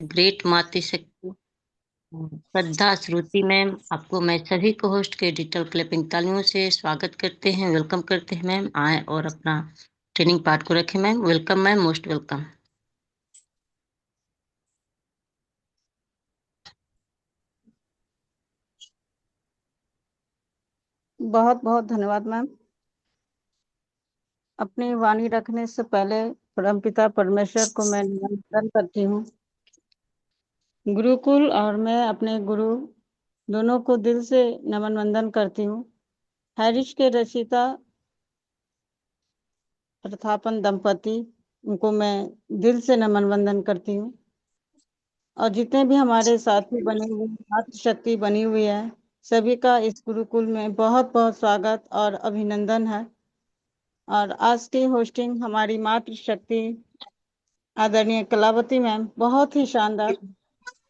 Great मातृशक्ति श्रद्धा श्रुति ma'am, आपको मैं सभी को होस्ट के डिजिटल क्लिपिंग तालियों से स्वागत करते हैं, वेलकम करते हैं मैम। आए और अपना ट्रेनिंग पार्ट को रखें ma'am. Welcome ma'am, most welcome. बहुत बहुत धन्यवाद मैम। अपनी वाणी रखने से पहले परमपिता परमेश्वर को मैं नमन करती हूँ। गुरुकुल और मैं अपने गुरु दोनों को दिल से नमन वंदन करती हूँ। हैरिश के रचयिता प्रथापन दंपति, उनको मैं दिल से नमन वंदन करती हूँ। और जितने भी हमारे साथी बने हुए मातृशक्ति बनी हुई है, सभी का इस गुरुकुल में बहुत बहुत स्वागत और अभिनंदन है। और आज की होस्टिंग हमारी मातृशक्ति आदरणीय कलावती मैम, बहुत ही शानदार,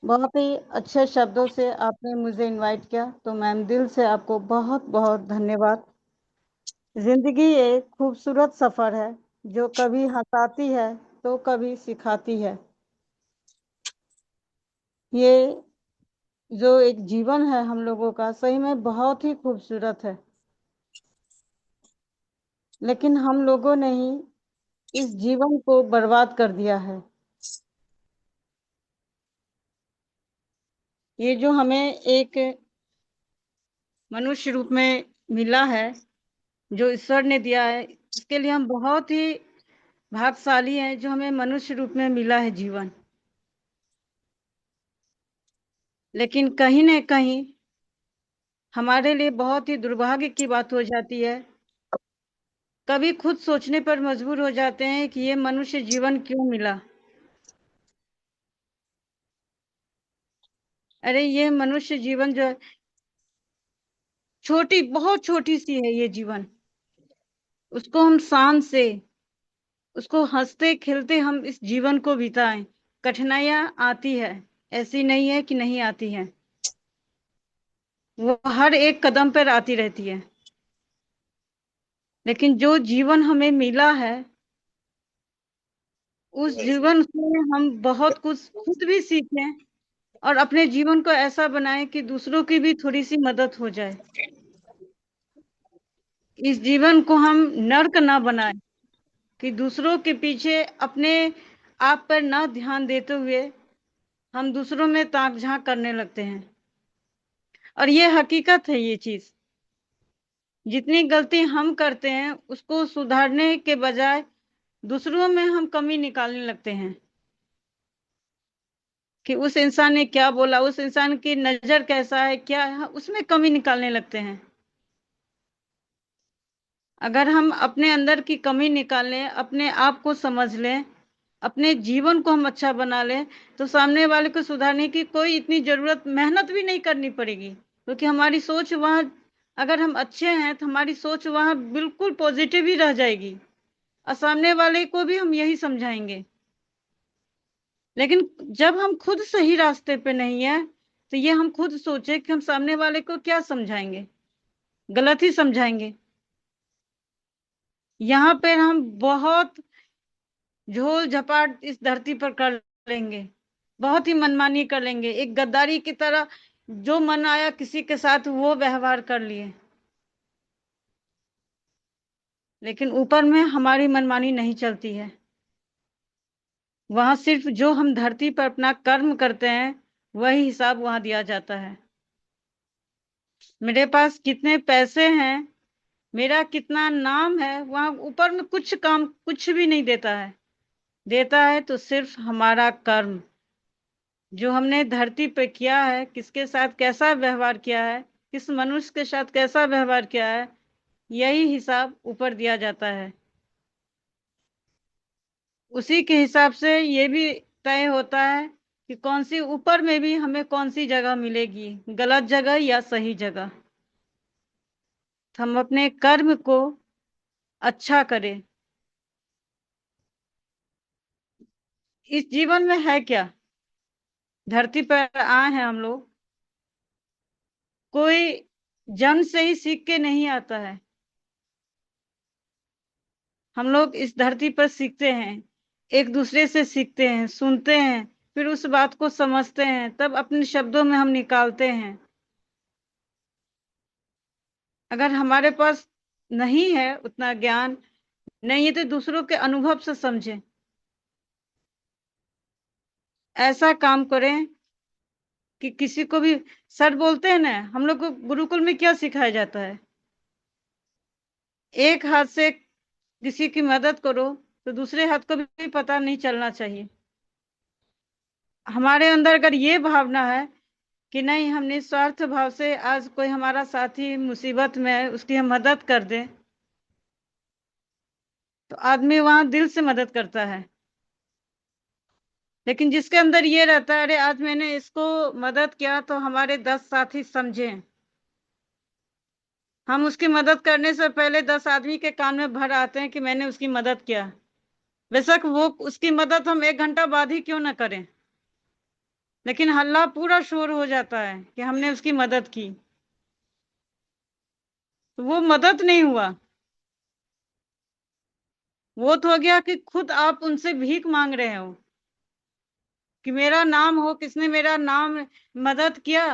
बहुत ही अच्छे शब्दों से आपने मुझे इनवाइट किया, तो मैम दिल से आपको बहुत बहुत धन्यवाद। जिंदगी एक खूबसूरत सफर है जो कभी हंसाती है तो कभी सिखाती है। ये जो एक जीवन है हम लोगों का, सही में बहुत ही खूबसूरत है, लेकिन हम लोगों ने ही इस जीवन को बर्बाद कर दिया है। ये जो हमें एक मनुष्य रूप में मिला है, जो ईश्वर ने दिया है, इसके लिए हम बहुत ही भाग्यशाली हैं जो हमें मनुष्य रूप में मिला है जीवन। लेकिन कहीं न कहीं हमारे लिए बहुत ही दुर्भाग्य की बात हो जाती है। कभी खुद सोचने पर मजबूर हो जाते हैं कि ये मनुष्य जीवन क्यों मिला। अरे ये मनुष्य जीवन जो है, छोटी बहुत छोटी सी है ये जीवन। उसको हम शान से, उसको हंसते खेलते हम इस जीवन को बिताएं। कठिनाइयां आती है, ऐसी नहीं है कि नहीं आती है, वो हर एक कदम पर आती रहती है। लेकिन जो जीवन हमें मिला है, उस जीवन से हम बहुत कुछ खुद भी सीखें और अपने जीवन को ऐसा बनाएं कि दूसरों की भी थोड़ी सी मदद हो जाए। इस जीवन को हम नर्क ना बनाएं कि दूसरों के पीछे अपने आप पर ना ध्यान देते हुए हम दूसरों में ताक झांक करने लगते हैं। और ये हकीकत है, ये चीज जितनी गलती हम करते हैं उसको सुधारने के बजाय दूसरों में हम कमी निकालने लगते हैं कि उस इंसान ने क्या बोला, उस इंसान की नजर कैसा है, क्या है, उसमें कमी निकालने लगते हैं। अगर हम अपने अंदर की कमी निकाल लें, अपने आप को समझ लें, अपने जीवन को हम अच्छा बना लें, तो सामने वाले को सुधारने की कोई इतनी जरूरत, मेहनत भी नहीं करनी पड़ेगी, क्योंकि हमारी सोच वहाँ, अगर हम अच्छे हैं तो हमारी सोच वहाँ बिल्कुल पॉजिटिव ही रह जाएगी और सामने वाले को भी हम यही समझाएंगे। लेकिन जब हम खुद सही रास्ते पे नहीं है, तो ये हम खुद सोचे कि हम सामने वाले को क्या समझाएंगे, गलत ही समझाएंगे। यहाँ पे हम बहुत झोल झपाट इस धरती पर कर लेंगे, बहुत ही मनमानी कर लेंगे, एक गद्दारी की तरह जो मन आया किसी के साथ वो व्यवहार कर लिए। लेकिन ऊपर में हमारी मनमानी नहीं चलती है, वहां सिर्फ जो हम धरती पर अपना कर्म करते हैं वही हिसाब वहां दिया जाता है। मेरे पास कितने पैसे हैं, मेरा कितना नाम है, वहां ऊपर में कुछ काम कुछ भी नहीं देता है। देता है तो सिर्फ हमारा कर्म, जो हमने धरती पे किया है, किसके साथ कैसा व्यवहार किया है, किस मनुष्य के साथ कैसा व्यवहार किया है, यही हिसाब ऊपर दिया जाता है। उसी के हिसाब से ये भी तय होता है कि कौन सी ऊपर में भी हमें कौन सी जगह मिलेगी, गलत जगह या सही जगह। तो हम अपने कर्म को अच्छा करें। इस जीवन में है क्या, धरती पर आए हैं हम लोग, कोई जन्म से ही सीख के नहीं आता है। हम लोग इस धरती पर सीखते हैं, एक दूसरे से सीखते हैं, सुनते हैं, फिर उस बात को समझते हैं, तब अपने शब्दों में हम निकालते हैं। अगर हमारे पास नहीं है उतना ज्ञान, नहीं है तो दूसरों के अनुभव से समझें। ऐसा काम करें कि किसी को भी, सर बोलते हैं ना, हम लोग को गुरुकुल में क्या सिखाया जाता है, एक हाथ से किसी की मदद करो तो दूसरे हाथ को भी पता नहीं चलना चाहिए। हमारे अंदर अगर ये भावना है कि नहीं, हम निस्वार्थ भाव से आज कोई हमारा साथी मुसीबत में है, उसकी हम मदद कर दें, तो आदमी वहां दिल से मदद करता है। लेकिन जिसके अंदर ये रहता है, अरे आज मैंने इसको मदद किया तो हमारे 10 साथी समझें, हम उसकी मदद करने से पहले 10 आदमी के कान में भर आते हैं कि मैंने उसकी मदद किया। बेशक वो उसकी मदद हम 1 घंटा बाद ही क्यों ना करें, लेकिन हल्ला पूरा शोर हो जाता है कि हमने उसकी मदद की, तो वो मदद नहीं हुआ। वो तो हो गया कि खुद आप उनसे भीख मांग रहे हो कि मेरा नाम हो, किसने मेरा नाम मदद किया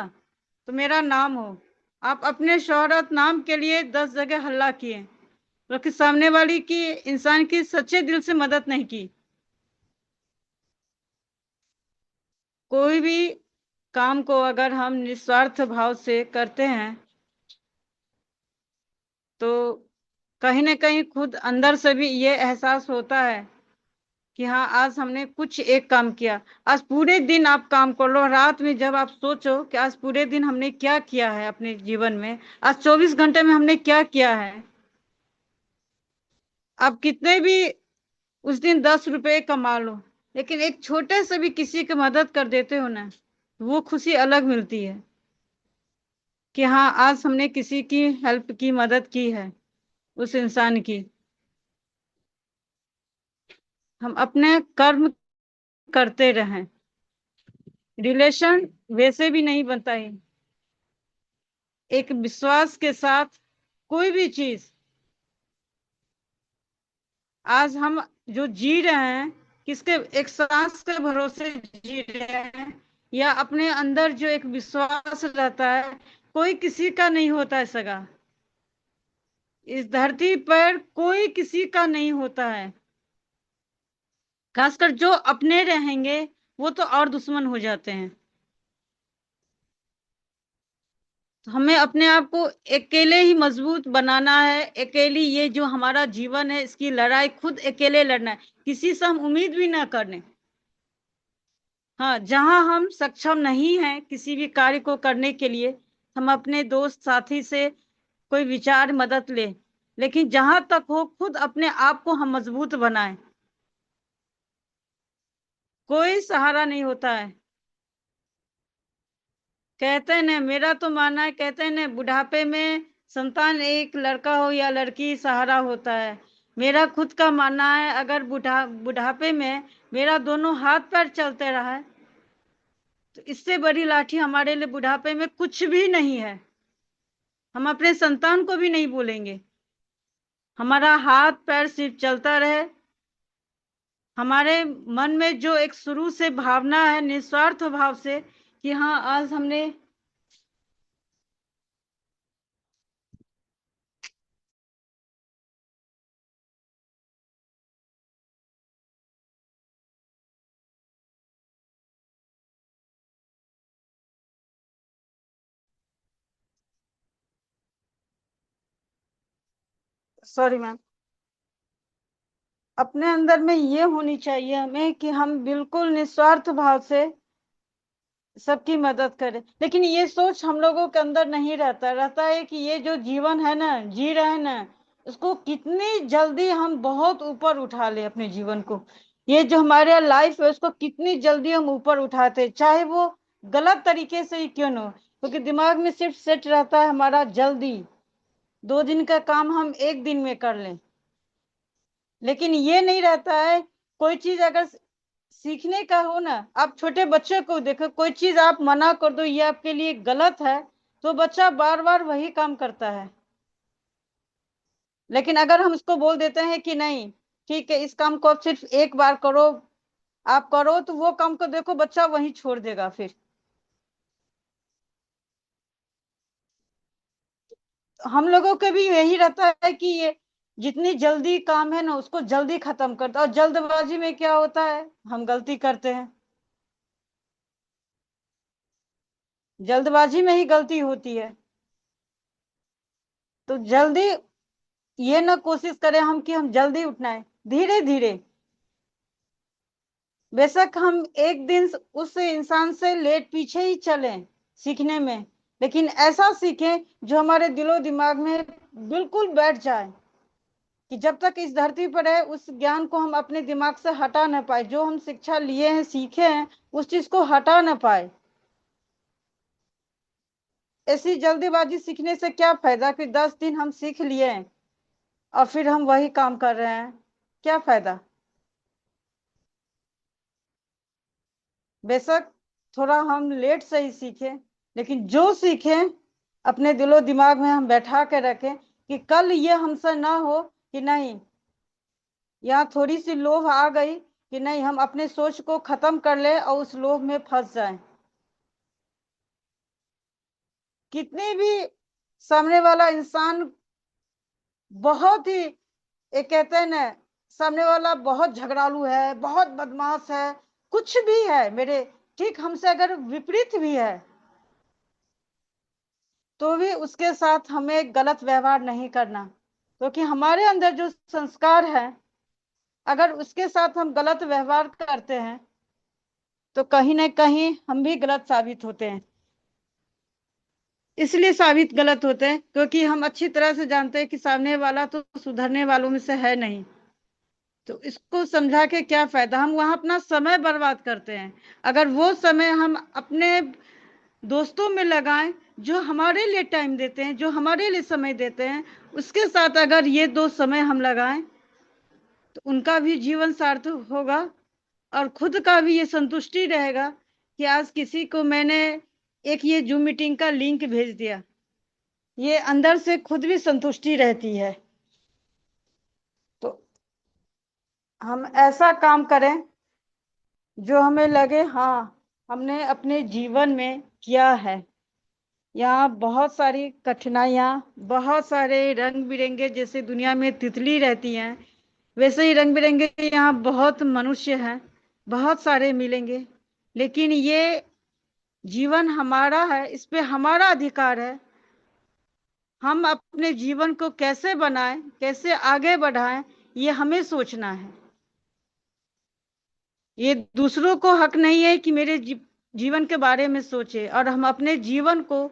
तो मेरा नाम हो। आप अपने शोहरत नाम के लिए 10 जगह हल्ला किए, क्योंकि सामने वाली की, इंसान की सच्चे दिल से मदद नहीं की। कोई भी काम को अगर हम निस्वार्थ भाव से करते हैं तो कहीं ना कहीं खुद अंदर से भी ये एहसास होता है कि हाँ, आज हमने कुछ एक काम किया। आज पूरे दिन आप काम कर लो, रात में जब आप सोचो कि आज पूरे दिन हमने क्या किया है अपने जीवन में, आज 24 घंटे में हमने क्या किया है। आप कितने भी उस दिन 10 रुपए कमा लो, लेकिन एक छोटे से भी किसी की मदद कर देते हो ना, वो खुशी अलग मिलती है कि हाँ, आज हमने किसी की हेल्प की, मदद की है उस इंसान की। हम अपने कर्म करते रहें। रिलेशन वैसे भी नहीं बनता है, एक विश्वास के साथ कोई भी चीज। आज हम जो जी रहे हैं, किसके, एक सांस के भरोसे जी रहे हैं, या अपने अंदर जो एक विश्वास रहता है, कोई किसी का नहीं होता है सगा। इस धरती पर कोई किसी का नहीं होता है, खासकर जो अपने रहेंगे वो तो और दुश्मन हो जाते हैं। तो हमें अपने आप को अकेले ही मजबूत बनाना है। अकेली ये जो हमारा जीवन है, इसकी लड़ाई खुद अकेले लड़ना है, किसी से हम उम्मीद भी ना करने। हाँ, जहां हम सक्षम नहीं हैं किसी भी कार्य को करने के लिए, हम अपने दोस्त साथी से कोई विचार मदद ले, लेकिन जहां तक हो खुद अपने आप को हम मजबूत बनाएं। कोई सहारा नहीं होता है। कहते हैं ना, मेरा तो मानना है, कहते हैं ना, बुढ़ापे में संतान एक लड़का हो या लड़की सहारा होता है। मेरा खुद का मानना है, अगर बुढ़ापे में मेरा दोनों हाथ पैर चलते रहा है तो इससे बड़ी लाठी हमारे लिए बुढ़ापे में कुछ भी नहीं है। हम अपने संतान को भी नहीं बोलेंगे, हमारा हाथ पैर सिर्फ चलता रहे। हमारे मन में जो एक शुरू से भावना है निस्वार्थ भाव से कि हाँ, आज हमने, सॉरी मैम, अपने अंदर में ये होनी चाहिए हमें कि हम बिल्कुल निस्वार्थ भाव से सबकी मदद करें। लेकिन ये सोच हम लोगों के अंदर नहीं रहता, रहता है कि ये जो जीवन है ना, जी रहे हैं ना, उसको कितनी जल्दी हम बहुत ऊपर उठा ले अपने जीवन को। ये जो हमारे लाइफ है उसको कितनी जल्दी हम ऊपर उठाते, चाहे वो गलत तरीके से ही क्यों ना हो, क्योंकि दिमाग में सिर्फ सेट रहता है हमारा जल्दी, 2 दिन का काम हम 1 दिन में कर लें। लेकिन ये नहीं रहता है, कोई चीज अगर सीखने का हो ना, आप छोटे बच्चे को देखो, कोई चीज आप मना कर दो ये आपके लिए गलत है, तो बच्चा बार बार वही काम करता है। लेकिन अगर हम उसको बोल देते हैं कि नहीं, ठीक है, इस काम को आप सिर्फ एक बार करो, आप करो तो वो काम को देखो बच्चा वहीं छोड़ देगा। फिर हम लोगों के भी यही रहता है कि ये जितनी जल्दी काम है ना उसको जल्दी खत्म करता, और जल्दबाजी में क्या होता है हम गलती करते हैं, जल्दबाजी में ही गलती होती है। तो जल्दी ये ना कोशिश करें हम कि हम जल्दी उठना है, धीरे धीरे। बेशक हम एक दिन उस इंसान से लेट पीछे ही चलें सीखने में, लेकिन ऐसा सीखें जो हमारे दिलो दिमाग में बिल्कुल बैठ जाए, कि जब तक इस धरती पर है उस ज्ञान को हम अपने दिमाग से हटा ना पाए, जो हम शिक्षा लिए हैं सीखे हैं उस चीज को हटा ना पाए। ऐसी जल्दीबाजी सीखने से क्या फायदा कि 10 दिन हम सीख लिए हैं और फिर हम वही काम कर रहे हैं, क्या फायदा। बेशक थोड़ा हम लेट से ही सीखें, लेकिन जो सीखें अपने दिलो दिमाग में हम बैठा के रखें कि कल ये हमसे ना हो कि नहीं, यहाँ थोड़ी सी लोभ आ गई कि नहीं, हम अपने सोच को खत्म कर ले और उस लोभ में फंस जाएं। कितनी भी सामने वाला इंसान बहुत ही, एक कहते हैं ना, सामने वाला बहुत झगड़ालू है, बहुत बदमाश है, कुछ भी है मेरे, ठीक हमसे अगर विपरीत भी है, तो भी उसके साथ हमें गलत व्यवहार नहीं करना, क्योंकि हमारे अंदर जो संस्कार है, अगर उसके साथ हम गलत व्यवहार करते हैं तो कहीं ना कहीं हम भी गलत साबित होते हैं। इसलिए साबित गलत होते हैं क्योंकि हम अच्छी तरह से जानते हैं कि सामने वाला तो सुधरने वालों में से है नहीं। तो इसको समझा के क्या फायदा, हम वहां अपना समय बर्बाद करते हैं। अगर वो समय हम अपने दोस्तों में लगाएं जो हमारे लिए टाइम देते हैं, जो हमारे लिए समय देते हैं, उसके साथ अगर ये दो समय हम लगाएं तो उनका भी जीवन सार्थक होगा, और खुद का भी ये संतुष्टि रहेगा कि आज किसी को मैंने एक ये जूम मीटिंग का लिंक भेज दिया, ये अंदर से खुद भी संतुष्टि रहती है। तो हम ऐसा काम करें जो हमें लगे हाँ हमने अपने जीवन में किया है। यहाँ बहुत सारी कठिनाइयाँ, बहुत सारे रंग बिरंगे, जैसे दुनिया में तितली रहती हैं वैसे ही रंग बिरंगे यहाँ बहुत मनुष्य हैं, बहुत सारे मिलेंगे। लेकिन ये जीवन हमारा है, इस पे हमारा अधिकार है। हम अपने जीवन को कैसे बनाएं, कैसे आगे बढ़ाएं, ये हमें सोचना है। ये दूसरों को हक नहीं है कि मेरे जीवन के बारे में सोचे, और हम अपने जीवन को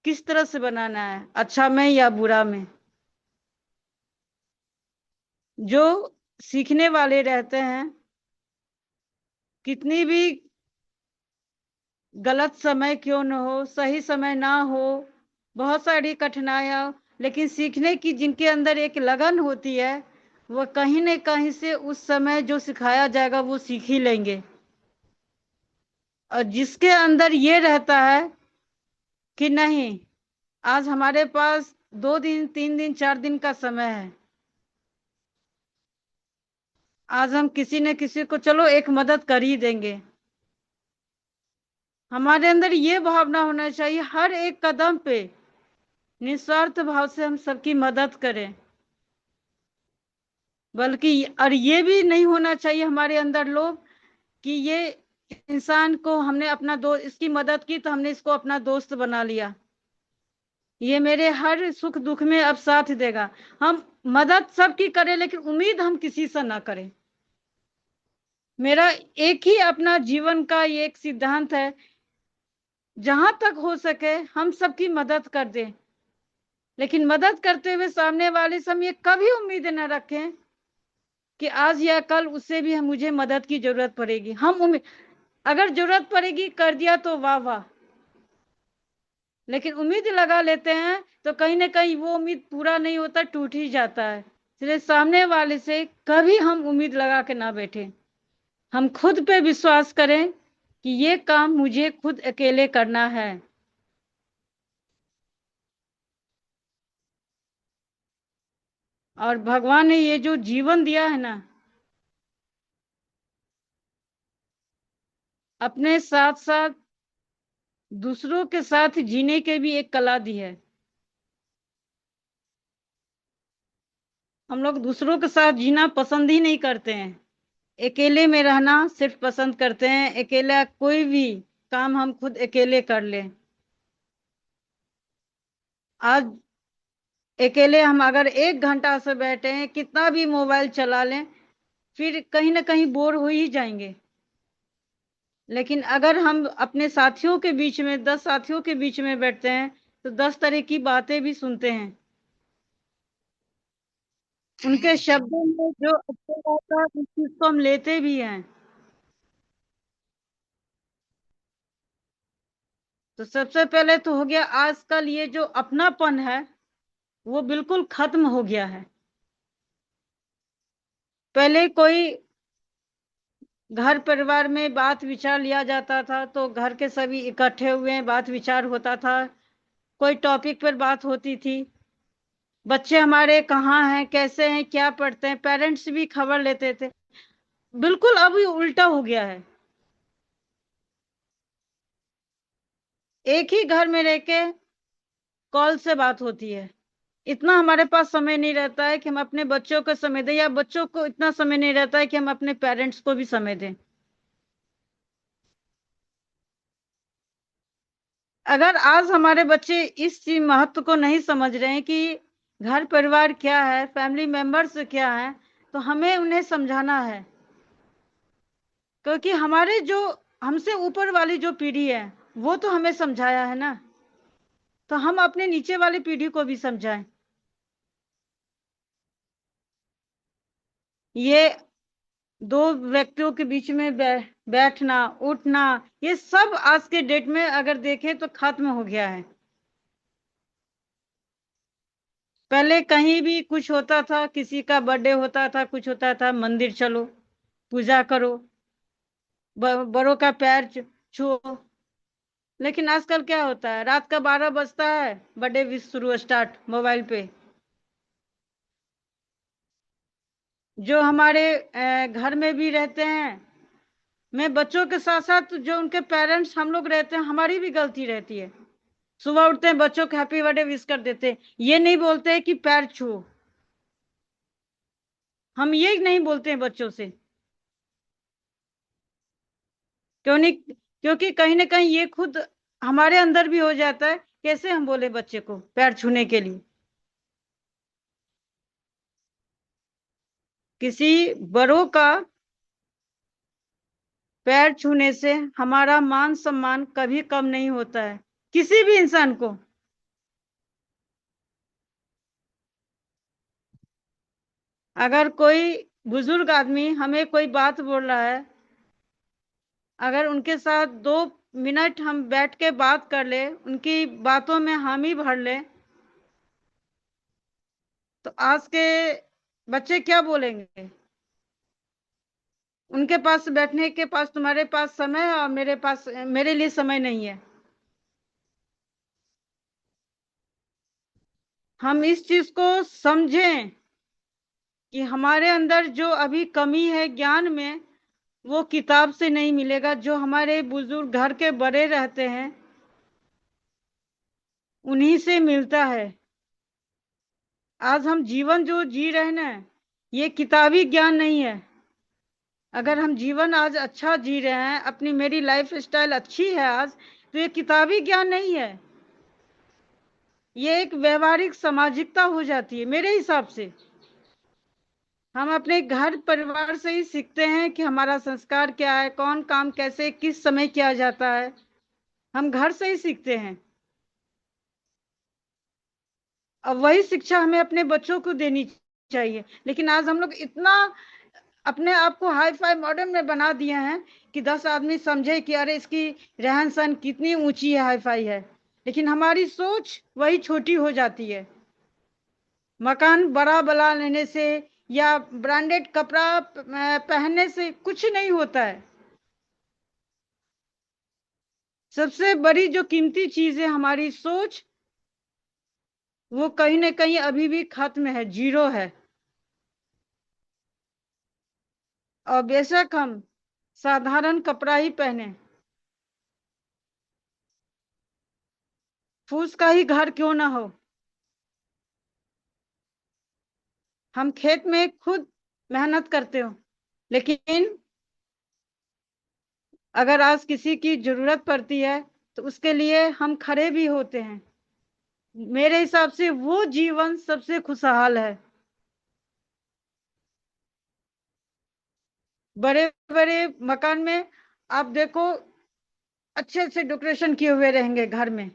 किस तरह से बनाना है, अच्छा में या बुरा में। जो सीखने वाले रहते हैं, कितनी भी गलत समय क्यों न हो, सही समय ना हो, बहुत सारी कठिनाइयां, लेकिन सीखने की जिनके अंदर एक लगन होती है, वह कहीं न कहीं से उस समय जो सिखाया जाएगा वो सीख ही लेंगे। और जिसके अंदर ये रहता है कि नहीं, आज हमारे पास 2 दिन 3 दिन 4 दिन का समय है, आज हम किसी न किसी को चलो एक मदद कर ही देंगे। हमारे अंदर ये भावना होना चाहिए हर एक कदम पे निस्वार्थ भाव से हम सबकी मदद करें। बल्कि और ये भी नहीं होना चाहिए हमारे अंदर लोभ कि ये इंसान को हमने अपना दोस्त, इसकी मदद की तो हमने इसको अपना दोस्त बना लिया, ये मेरे हर सुख दुख में अब साथ देगा। हम मदद सबकी करें लेकिन उम्मीद हम किसी से ना करें। मेरा एक ही अपना जीवन का ये एक सिद्धांत है, जहां तक हो सके हम सबकी मदद कर दें, लेकिन मदद करते हुए सामने वाले से हम ये कभी उम्मीद न रखें कि आज या कल उससे भी हम मुझे मदद की जरूरत पड़ेगी। हम उम्मीद, अगर जरूरत पड़ेगी कर दिया तो वाह वाह, लेकिन उम्मीद लगा लेते हैं तो कहीं ना कहीं वो उम्मीद पूरा नहीं होता, टूट ही जाता है। इसलिए सामने वाले से कभी हम उम्मीद लगा के ना बैठे, हम खुद पे विश्वास करें कि ये काम मुझे खुद अकेले करना है। और भगवान ने ये जो जीवन दिया है ना, अपने साथ साथ दूसरों के साथ जीने की भी एक कला दी है। हम लोग दूसरों के साथ जीना पसंद ही नहीं करते हैं, अकेले में रहना सिर्फ पसंद करते हैं। अकेला कोई भी काम हम खुद अकेले कर लें। आज अकेले हम अगर 1 घंटा से बैठे हैं, कितना भी मोबाइल चला लें, फिर कहीं ना कहीं बोर हो ही जाएंगे। लेकिन अगर हम अपने साथियों के बीच में 10 साथियों के बीच में बैठते हैं तो 10 तरह की बातें भी सुनते हैं। उनके शब्दों में जो अच्छा होता है उस चीज को हम लेते भी हैं। तो सबसे पहले तो हो गया, आजकल ये जो अपनापन है वो बिल्कुल खत्म हो गया है। पहले कोई घर परिवार में बात विचार लिया जाता था तो घर के सभी इकट्ठे हुए बात विचार होता था, कोई टॉपिक पर बात होती थी। बच्चे हमारे कहाँ हैं, कैसे हैं, क्या पढ़ते हैं, पेरेंट्स भी खबर लेते थे। बिल्कुल अभी उल्टा हो गया है। एक ही घर में रह के कॉल से बात होती है। इतना हमारे पास समय नहीं रहता है कि हम अपने बच्चों को समय दें, या बच्चों को इतना समय नहीं रहता है कि हम अपने पेरेंट्स को भी समय दें। अगर आज हमारे बच्चे इस चीज महत्व को नहीं समझ रहे हैं कि घर परिवार क्या है, फैमिली मेंबर्स क्या है, तो हमें उन्हें समझाना है। क्योंकि हमारे जो हमसे ऊपर वाली जो पीढ़ी है वो तो हमें समझाया है ना, तो हम अपने नीचे वाली पीढ़ी को भी समझाएं। ये दो व्यक्तियों के बीच में बैठना उठना, ये सब आज के डेट में अगर देखें तो खत्म हो गया है। पहले कहीं भी कुछ होता था, किसी का बर्थडे होता था, कुछ होता था, मंदिर चलो, पूजा करो, बड़ों का पैर छुओ। लेकिन आजकल क्या होता है, रात का 12 बजता है, बर्थडे विश शुरू स्टार्ट मोबाइल पे। जो हमारे घर में भी रहते हैं, मैं बच्चों के साथ साथ जो उनके पेरेंट्स हम लोग रहते हैं, हमारी भी गलती रहती है। सुबह उठते हैं, बच्चों को हैप्पी बर्थडे विश कर देते हैं, ये नहीं बोलते हैं कि पैर छुओ। हम ये नहीं बोलते हैं बच्चों से। क्यों नहीं? क्योंकि कहीं ना कहीं ये खुद हमारे अंदर भी हो जाता है, कैसे हम बोले बच्चे को पैर छूने के लिए। किसी बड़ों का पैर छूने से हमारा मान सम्मान कभी कम नहीं होता है, किसी भी इंसान को। अगर कोई बुजुर्ग आदमी हमें कोई बात बोल रहा है, अगर उनके साथ 2 मिनट हम बैठ के बात कर ले, उनकी बातों में हामी भर ले, तो आज के बच्चे क्या बोलेंगे? उनके पास बैठने के पास तुम्हारे पास समय है और मेरे पास मेरे लिए समय नहीं है। हम इस चीज को समझें कि हमारे अंदर जो अभी कमी है ज्ञान में, वो किताब से नहीं मिलेगा। जो हमारे बुजुर्ग घर के बड़े रहते हैं उन्हीं से मिलता है। आज हम जीवन जो जी रहे हैं ना, ये किताबी ज्ञान नहीं है। अगर हम जीवन आज अच्छा जी रहे हैं, अपनी मेरी लाइफ स्टाइल अच्छी है आज, तो ये किताबी ज्ञान नहीं है, ये एक व्यवहारिक सामाजिकता हो जाती है मेरे हिसाब से। हम अपने घर परिवार से ही सीखते हैं कि हमारा संस्कार क्या है, कौन काम कैसे किस समय किया जाता है, हम घर से ही सीखते हैं। अब वही शिक्षा हमें अपने बच्चों को देनी चाहिए। लेकिन आज हम लोग इतना अपने आप को हाई फाई मॉडर्न में बना दिए हैं कि 10 आदमी समझे कि अरे इसकी रहन सहन कितनी ऊंची है, हाई फाई है। लेकिन हमारी सोच वही छोटी हो जाती है। मकान बड़ा बना लेने से या ब्रांडेड कपड़ा पहनने से कुछ नहीं होता है। सबसे बड़ी जो कीमती चीज है हमारी सोच, वो कहीं ना कहीं अभी भी खत्म है, जीरो है। और बेशक हम साधारण कपड़ा ही पहने, फूस का ही घर क्यों ना हो, हम खेत में खुद मेहनत करते हो, लेकिन अगर आज किसी की जरूरत पड़ती है तो उसके लिए हम खड़े भी होते हैं। मेरे हिसाब से वो जीवन सबसे खुशहाल है। बड़े बड़े मकान में आप देखो, अच्छे अच्छे डेकोरेशन किए हुए रहेंगे घर में,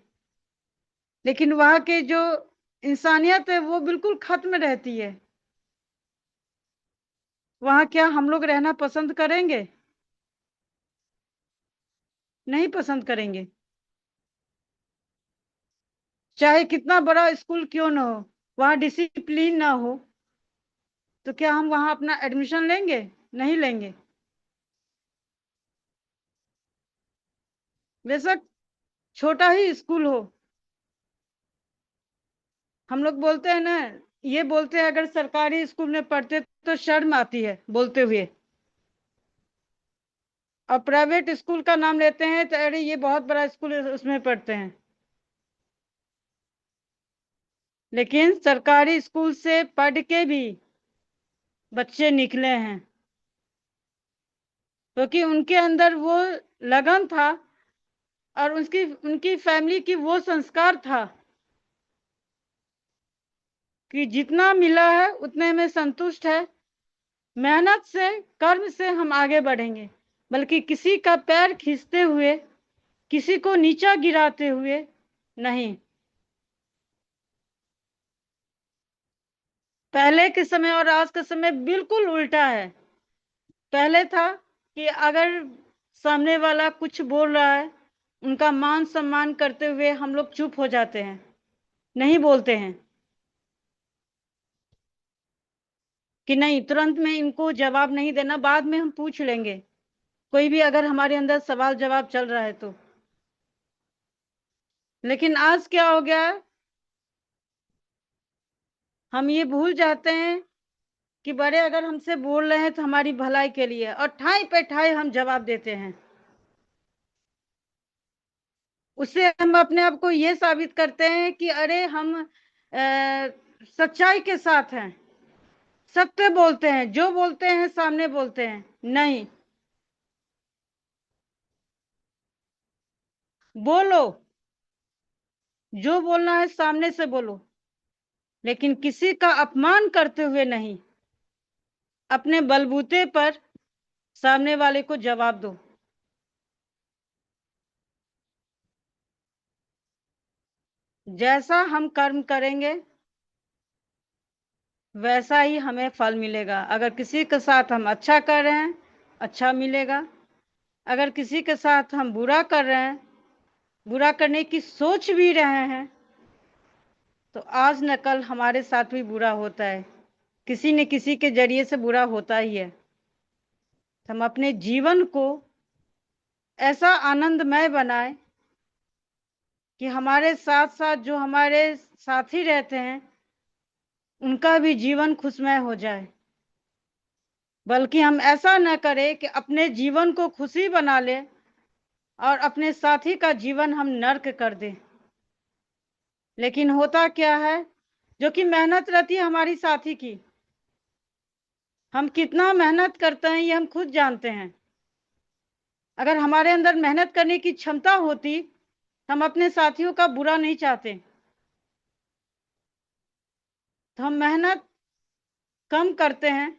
लेकिन वहां के जो इंसानियत है वो बिल्कुल खत्म रहती है। वहां क्या हम लोग रहना पसंद करेंगे? नहीं पसंद करेंगे। चाहे कितना बड़ा स्कूल क्यों ना हो, वहां डिसिप्लिन ना हो, तो क्या हम वहां अपना एडमिशन लेंगे? नहीं लेंगे। बेशक छोटा ही स्कूल हो। हम लोग बोलते हैं ना, ये बोलते हैं अगर सरकारी स्कूल में पढ़ते तो शर्म आती है बोलते हुए, और प्राइवेट स्कूल का नाम लेते हैं तो अरे ये बहुत बड़ा स्कूल है उसमें पढ़ते हैं। लेकिन सरकारी स्कूल से पढ़ के भी बच्चे निकले हैं, क्योंकि उनके अंदर वो लगन था और उसकी उनकी फैमिली की वो संस्कार था कि जितना मिला है उतने में संतुष्ट है। मेहनत से, कर्म से हम आगे बढ़ेंगे, बल्कि किसी का पैर खींचते हुए, किसी को नीचा गिराते हुए नहीं। पहले के समय और आज का समय बिल्कुल उल्टा है। पहले था कि अगर सामने वाला कुछ बोल रहा है, उनका मान सम्मान करते हुए हम लोग चुप हो जाते हैं, नहीं बोलते हैं कि नहीं तुरंत में इनको जवाब नहीं देना, बाद में हम पूछ लेंगे। कोई भी अगर हमारे अंदर सवाल जवाब चल रहा है तो। लेकिन आज क्या हो गया है, हम ये भूल जाते हैं कि बड़े अगर हमसे बोल रहे हैं तो हमारी भलाई के लिए, और ठाई पे ठाई हम जवाब देते हैं। उससे हम अपने आप को ये साबित करते हैं कि अरे हम सच्चाई के साथ हैं, सत्य बोलते हैं, जो बोलते हैं सामने बोलते हैं। नहीं, बोलो, जो बोलना है सामने से बोलो, लेकिन किसी का अपमान करते हुए नहीं। अपने बलबूते पर सामने वाले को जवाब दो। जैसा हम कर्म करेंगे वैसा ही हमें फल मिलेगा। अगर किसी के साथ हम अच्छा कर रहे हैं, अच्छा मिलेगा। अगर किसी के साथ हम बुरा कर रहे हैं, बुरा करने की सोच भी रहे हैं, तो आज न कल हमारे साथ भी बुरा होता है। किसी न किसी के जरिए से बुरा होता ही है। तो हम अपने जीवन को ऐसा आनंदमय बनाए कि हमारे साथ साथ जो हमारे साथी रहते हैं उनका भी जीवन खुशमय हो जाए। बल्कि हम ऐसा न करें कि अपने जीवन को खुशी बना ले और अपने साथी का जीवन हम नर्क कर दें। लेकिन होता क्या है, जो कि मेहनत रहती है हमारी साथी की, हम कितना मेहनत करते हैं ये हम खुद जानते हैं। अगर हमारे अंदर मेहनत करने की क्षमता होती, हम अपने साथियों का बुरा नहीं चाहते। तो हम मेहनत कम करते हैं,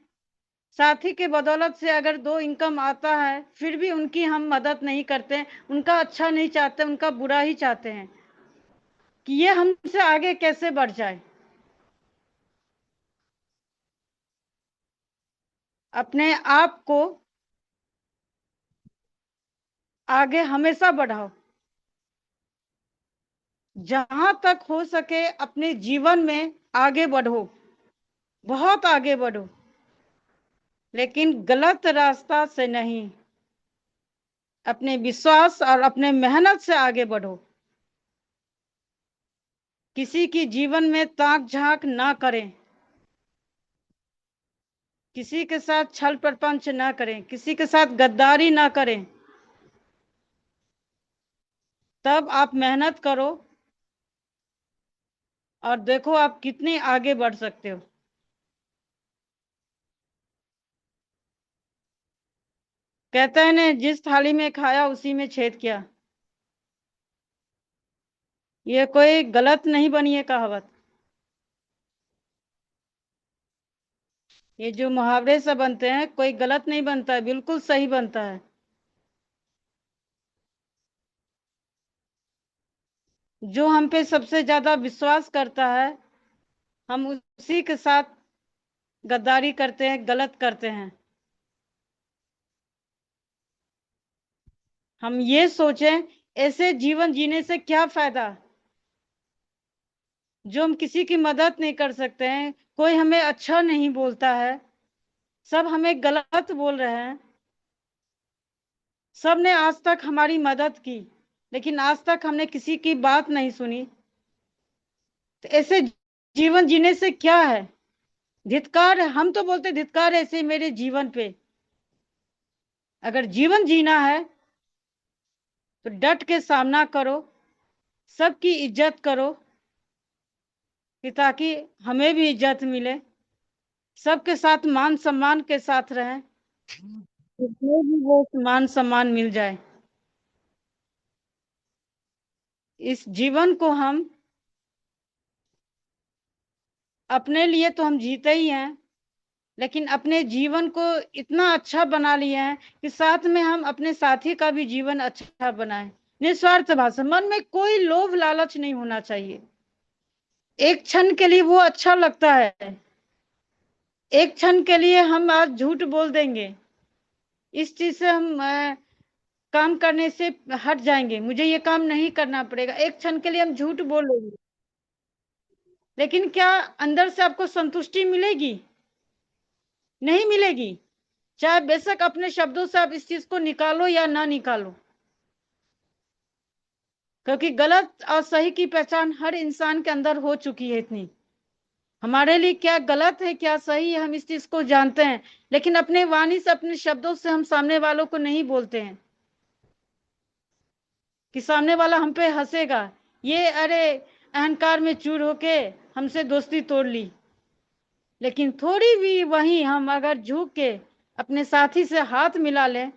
साथी के बदौलत से अगर दो इनकम आता है फिर भी उनकी हम मदद नहीं करते, उनका अच्छा नहीं चाहते, उनका बुरा ही चाहते हैं कि ये हमसे आगे कैसे बढ़ जाए। अपने आप को आगे हमेशा बढ़ाओ। जहां तक हो सके अपने जीवन में आगे बढ़ो, बहुत आगे बढ़ो, लेकिन गलत रास्ता से नहीं। अपने विश्वास और अपने मेहनत से आगे बढ़ो। किसी की जीवन में ताक झांक ना करें, किसी के साथ छल प्रपंच ना करें, किसी के साथ गद्दारी ना करें। तब आप मेहनत करो, और देखो आप कितने आगे बढ़ सकते हो। कहते हैं ने जिस थाली में खाया उसी में छेद किया। ये कोई गलत नहीं बनी है कहावत। ये जो मुहावरे से बनते हैं कोई गलत नहीं बनता है, बिल्कुल सही बनता है। जो हम पे सबसे ज्यादा विश्वास करता है, हम उसी के साथ गद्दारी करते हैं, गलत करते हैं। हम ये सोचें ऐसे जीवन जीने से क्या फायदा जो हम किसी की मदद नहीं कर सकते हैं, कोई हमें अच्छा नहीं बोलता है, सब हमें गलत बोल रहे हैं। सब ने आज तक हमारी मदद की, लेकिन आज तक हमने किसी की बात नहीं सुनी। तो ऐसे जीवन जीने से क्या है? धिक्कार है, हम तो बोलते धिक्कार है ऐसे मेरे जीवन पे। अगर जीवन जीना है तो डट के सामना करो, सबकी इज्जत करो, कि ताकि हमें भी इज्जत मिले, सबके साथ मान सम्मान के साथ रहें, इसमें भी वो मान सम्मान मिल जाए। इस जीवन को हम अपने लिए तो हम जीते ही हैं, लेकिन अपने जीवन को इतना अच्छा बना लिए हैं कि साथ में हम अपने साथी का भी जीवन अच्छा बनाएं। निस्वार्थ भाव से, मन में कोई लोभ लालच नहीं होना चाहिए। एक क्षण के लिए वो अच्छा लगता है, एक क्षण के लिए हम आज झूठ बोल देंगे, इस चीज से हम काम करने से हट जाएंगे, मुझे ये काम नहीं करना पड़ेगा, एक क्षण के लिए हम झूठ बोलेंगे। लेकिन क्या अंदर से आपको संतुष्टि मिलेगी? नहीं मिलेगी। चाहे बेशक अपने शब्दों से आप इस चीज को निकालो या ना निकालो, क्योंकि गलत और सही की पहचान हर इंसान के अंदर हो चुकी है इतनी। हमारे लिए क्या गलत है क्या सही है हम इस चीज को जानते हैं, लेकिन अपने वाणी से अपने शब्दों से हम सामने वालों को नहीं बोलते हैं कि सामने वाला हम पे हंसेगा, ये अरे अहंकार में चूर होके हमसे दोस्ती तोड़ ली। लेकिन थोड़ी भी वहीं हम अगर झुक के अपने साथी से हाथ मिला लें,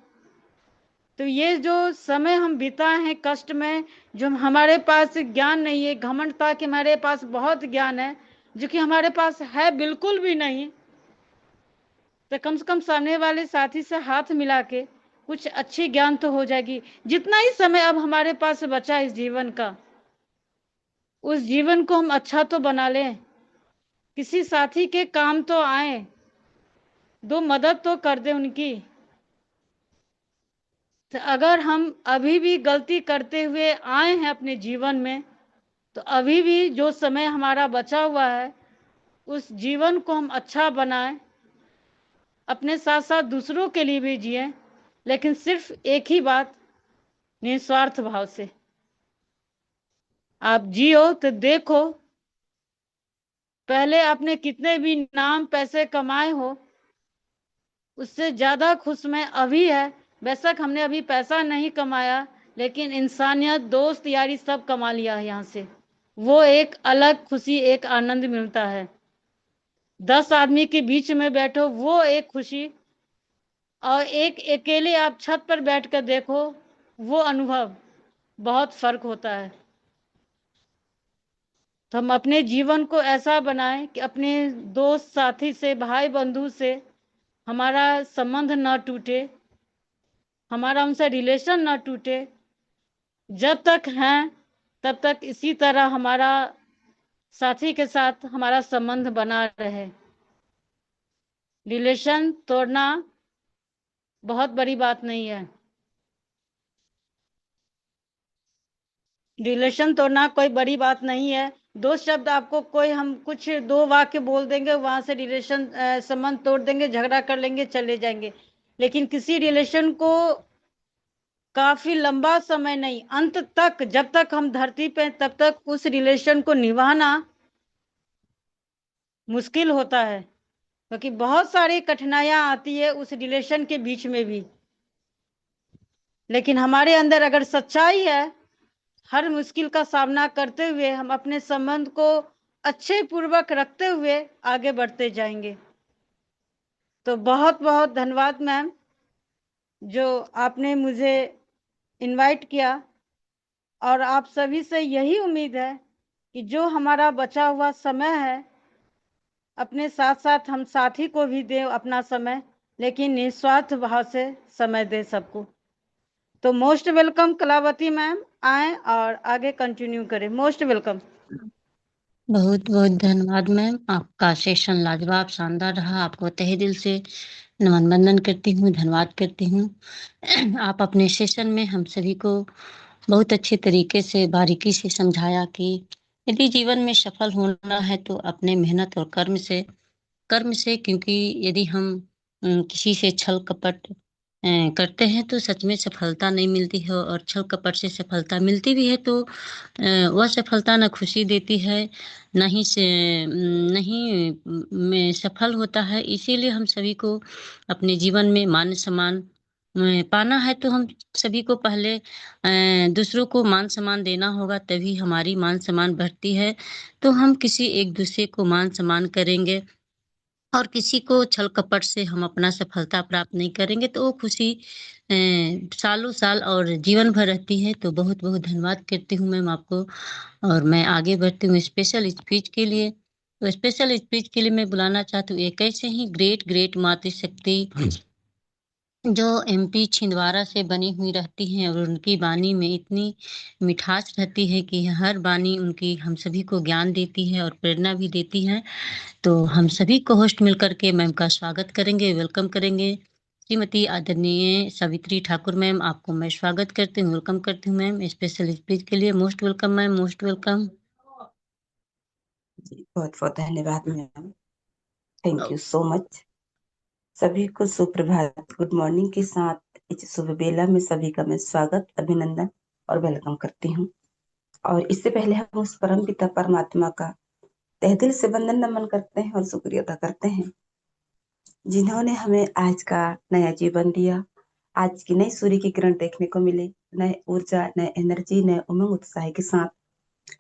तो ये जो समय हम बिताए हैं कष्ट में, जो हमारे पास ज्ञान नहीं है, घमंड था कि हमारे पास बहुत ज्ञान है, जो कि हमारे पास है बिल्कुल भी नहीं, तो कम से कम सामने वाले साथी से हाथ मिला के कुछ अच्छी ज्ञान तो हो जाएगी। जितना ही समय अब हमारे पास बचा इस जीवन का, उस जीवन को हम अच्छा तो बना लें, किसी साथी के काम तो आए, दो मदद तो कर दे उनकी। तो अगर हम अभी भी गलती करते हुए आए हैं अपने जीवन में, तो अभी भी जो समय हमारा बचा हुआ है उस जीवन को हम अच्छा बनाएं, अपने साथ साथ दूसरों के लिए भी जिए, लेकिन सिर्फ एक ही बात, निस्वार्थ भाव से आप जियो तो देखो पहले आपने कितने भी नाम पैसे कमाए हो, उससे ज्यादा खुश मैं अभी है। बेशक हमने अभी पैसा नहीं कमाया, लेकिन इंसानियत दोस्त यारी सब कमा लिया है यहाँ से। वो एक अलग खुशी एक आनंद मिलता है। 10 आदमी के बीच में बैठो वो एक खुशी, और एक अकेले आप छत पर बैठ कर देखो वो अनुभव, बहुत फर्क होता है। तो हम अपने जीवन को ऐसा बनाएं कि अपने दोस्त साथी से भाई बंधु से हमारा संबंध न टूटे, हमारा उनसे रिलेशन न टूटे। जब तक हैं तब तक इसी तरह हमारा साथी के साथ हमारा संबंध बना रहे। रिलेशन तोड़ना बहुत बड़ी बात नहीं है, रिलेशन तोड़ना कोई बड़ी बात नहीं है। दो शब्द आपको कोई हम कुछ दो वाक्य बोल देंगे, वहां से रिलेशन संबंध तोड़ देंगे, झगड़ा कर लेंगे, चले जाएंगे। लेकिन किसी रिलेशन को काफी लंबा समय नहीं, अंत तक जब तक हम धरती पे तब तक उस रिलेशन को निभाना मुश्किल होता है, क्योंकि बहुत सारी कठिनाइयां आती है उस रिलेशन के बीच में भी। लेकिन हमारे अंदर अगर सच्चाई है, हर मुश्किल का सामना करते हुए हम अपने संबंध को अच्छे पूर्वक रखते हुए आगे बढ़ते जाएंगे। तो बहुत बहुत धन्यवाद मैम, जो आपने मुझे इनवाइट किया। और आप सभी से यही उम्मीद है कि जो हमारा बचा हुआ समय है, अपने साथ साथ हम साथी को भी दें अपना समय, लेकिन निस्वार्थ भाव से समय दें सबको। तो मोस्ट वेलकम कलावती मैम, आए और आगे कंटिन्यू करें। Most welcome. बहुत बहुत धन्यवाद मैम, आपका सेशन लाजवाब शानदार रहा। आपको तहे दिल से नमन वंदन करती हूँ, धन्यवाद करती हूँ। आप अपने सेशन में हम सभी को बहुत अच्छे तरीके से बारीकी से समझाया कि यदि जीवन में सफल होना है तो अपने मेहनत और कर्म से, क्योंकि यदि हम किसी से छल कपट करते हैं तो सच में सफलता नहीं मिलती है, और छल कपट से सफलता मिलती भी है तो वह सफलता न खुशी देती है, नहीं से नहीं में सफल होता है। इसीलिए हम सभी को अपने जीवन में मान सम्मान पाना है तो हम सभी को पहले दूसरों को मान सम्मान देना होगा, तभी हमारी मान सम्मान बढ़ती है। तो हम किसी एक दूसरे को मान सम्मान करेंगे और किसी को छल कपट से हम अपना सफलता प्राप्त नहीं करेंगे तो वो खुशी सालों साल और जीवन भर रहती है। तो बहुत बहुत धन्यवाद करती हूँ मैम आपको। और मैं आगे बढ़ती हूँ स्पेशल स्पीच के लिए। तो स्पेशल स्पीच के लिए मैं बुलाना चाहती हूँ एक ऐसे ही ग्रेट ग्रेट मातृशक्ति जो एमपी छिंदवाड़ा से बनी हुई रहती हैं, और उनकी वाणी में इतनी मिठास रहती है कि हर वाणी उनकी हम सभी को ज्ञान देती है और प्रेरणा भी देती है। तो हम सभी को होस्ट मिलकर के मैम का स्वागत करेंगे, वेलकम करेंगे। श्रीमती आदरणीय सावित्री ठाकुर मैम, आपको मैं स्वागत करती हूँ, वेलकम करती हूँ मैम स्पेशल स्पीच के लिए। Most welcome ma'am, most welcome. जी बहुत बहुत धन्यवाद ma'am, thank you so much. सभी को सुप्रभात, गुड मॉर्निंग के साथ इस शुभ बेला में सभी का मैं स्वागत, अभिनंदन और वेलकम करती हूँ। और इससे पहले हम उस परम पिता परमात्मा का तहे दिल से वंदन नमन करते हैं और शुक्रिया अदा करते हैं, जिन्होंने हमें आज का नया जीवन दिया, आज की नई सूर्य की किरण देखने को मिले, नए ऊर्जा, नए एनर्जी, नए उमंग उत्साह के साथ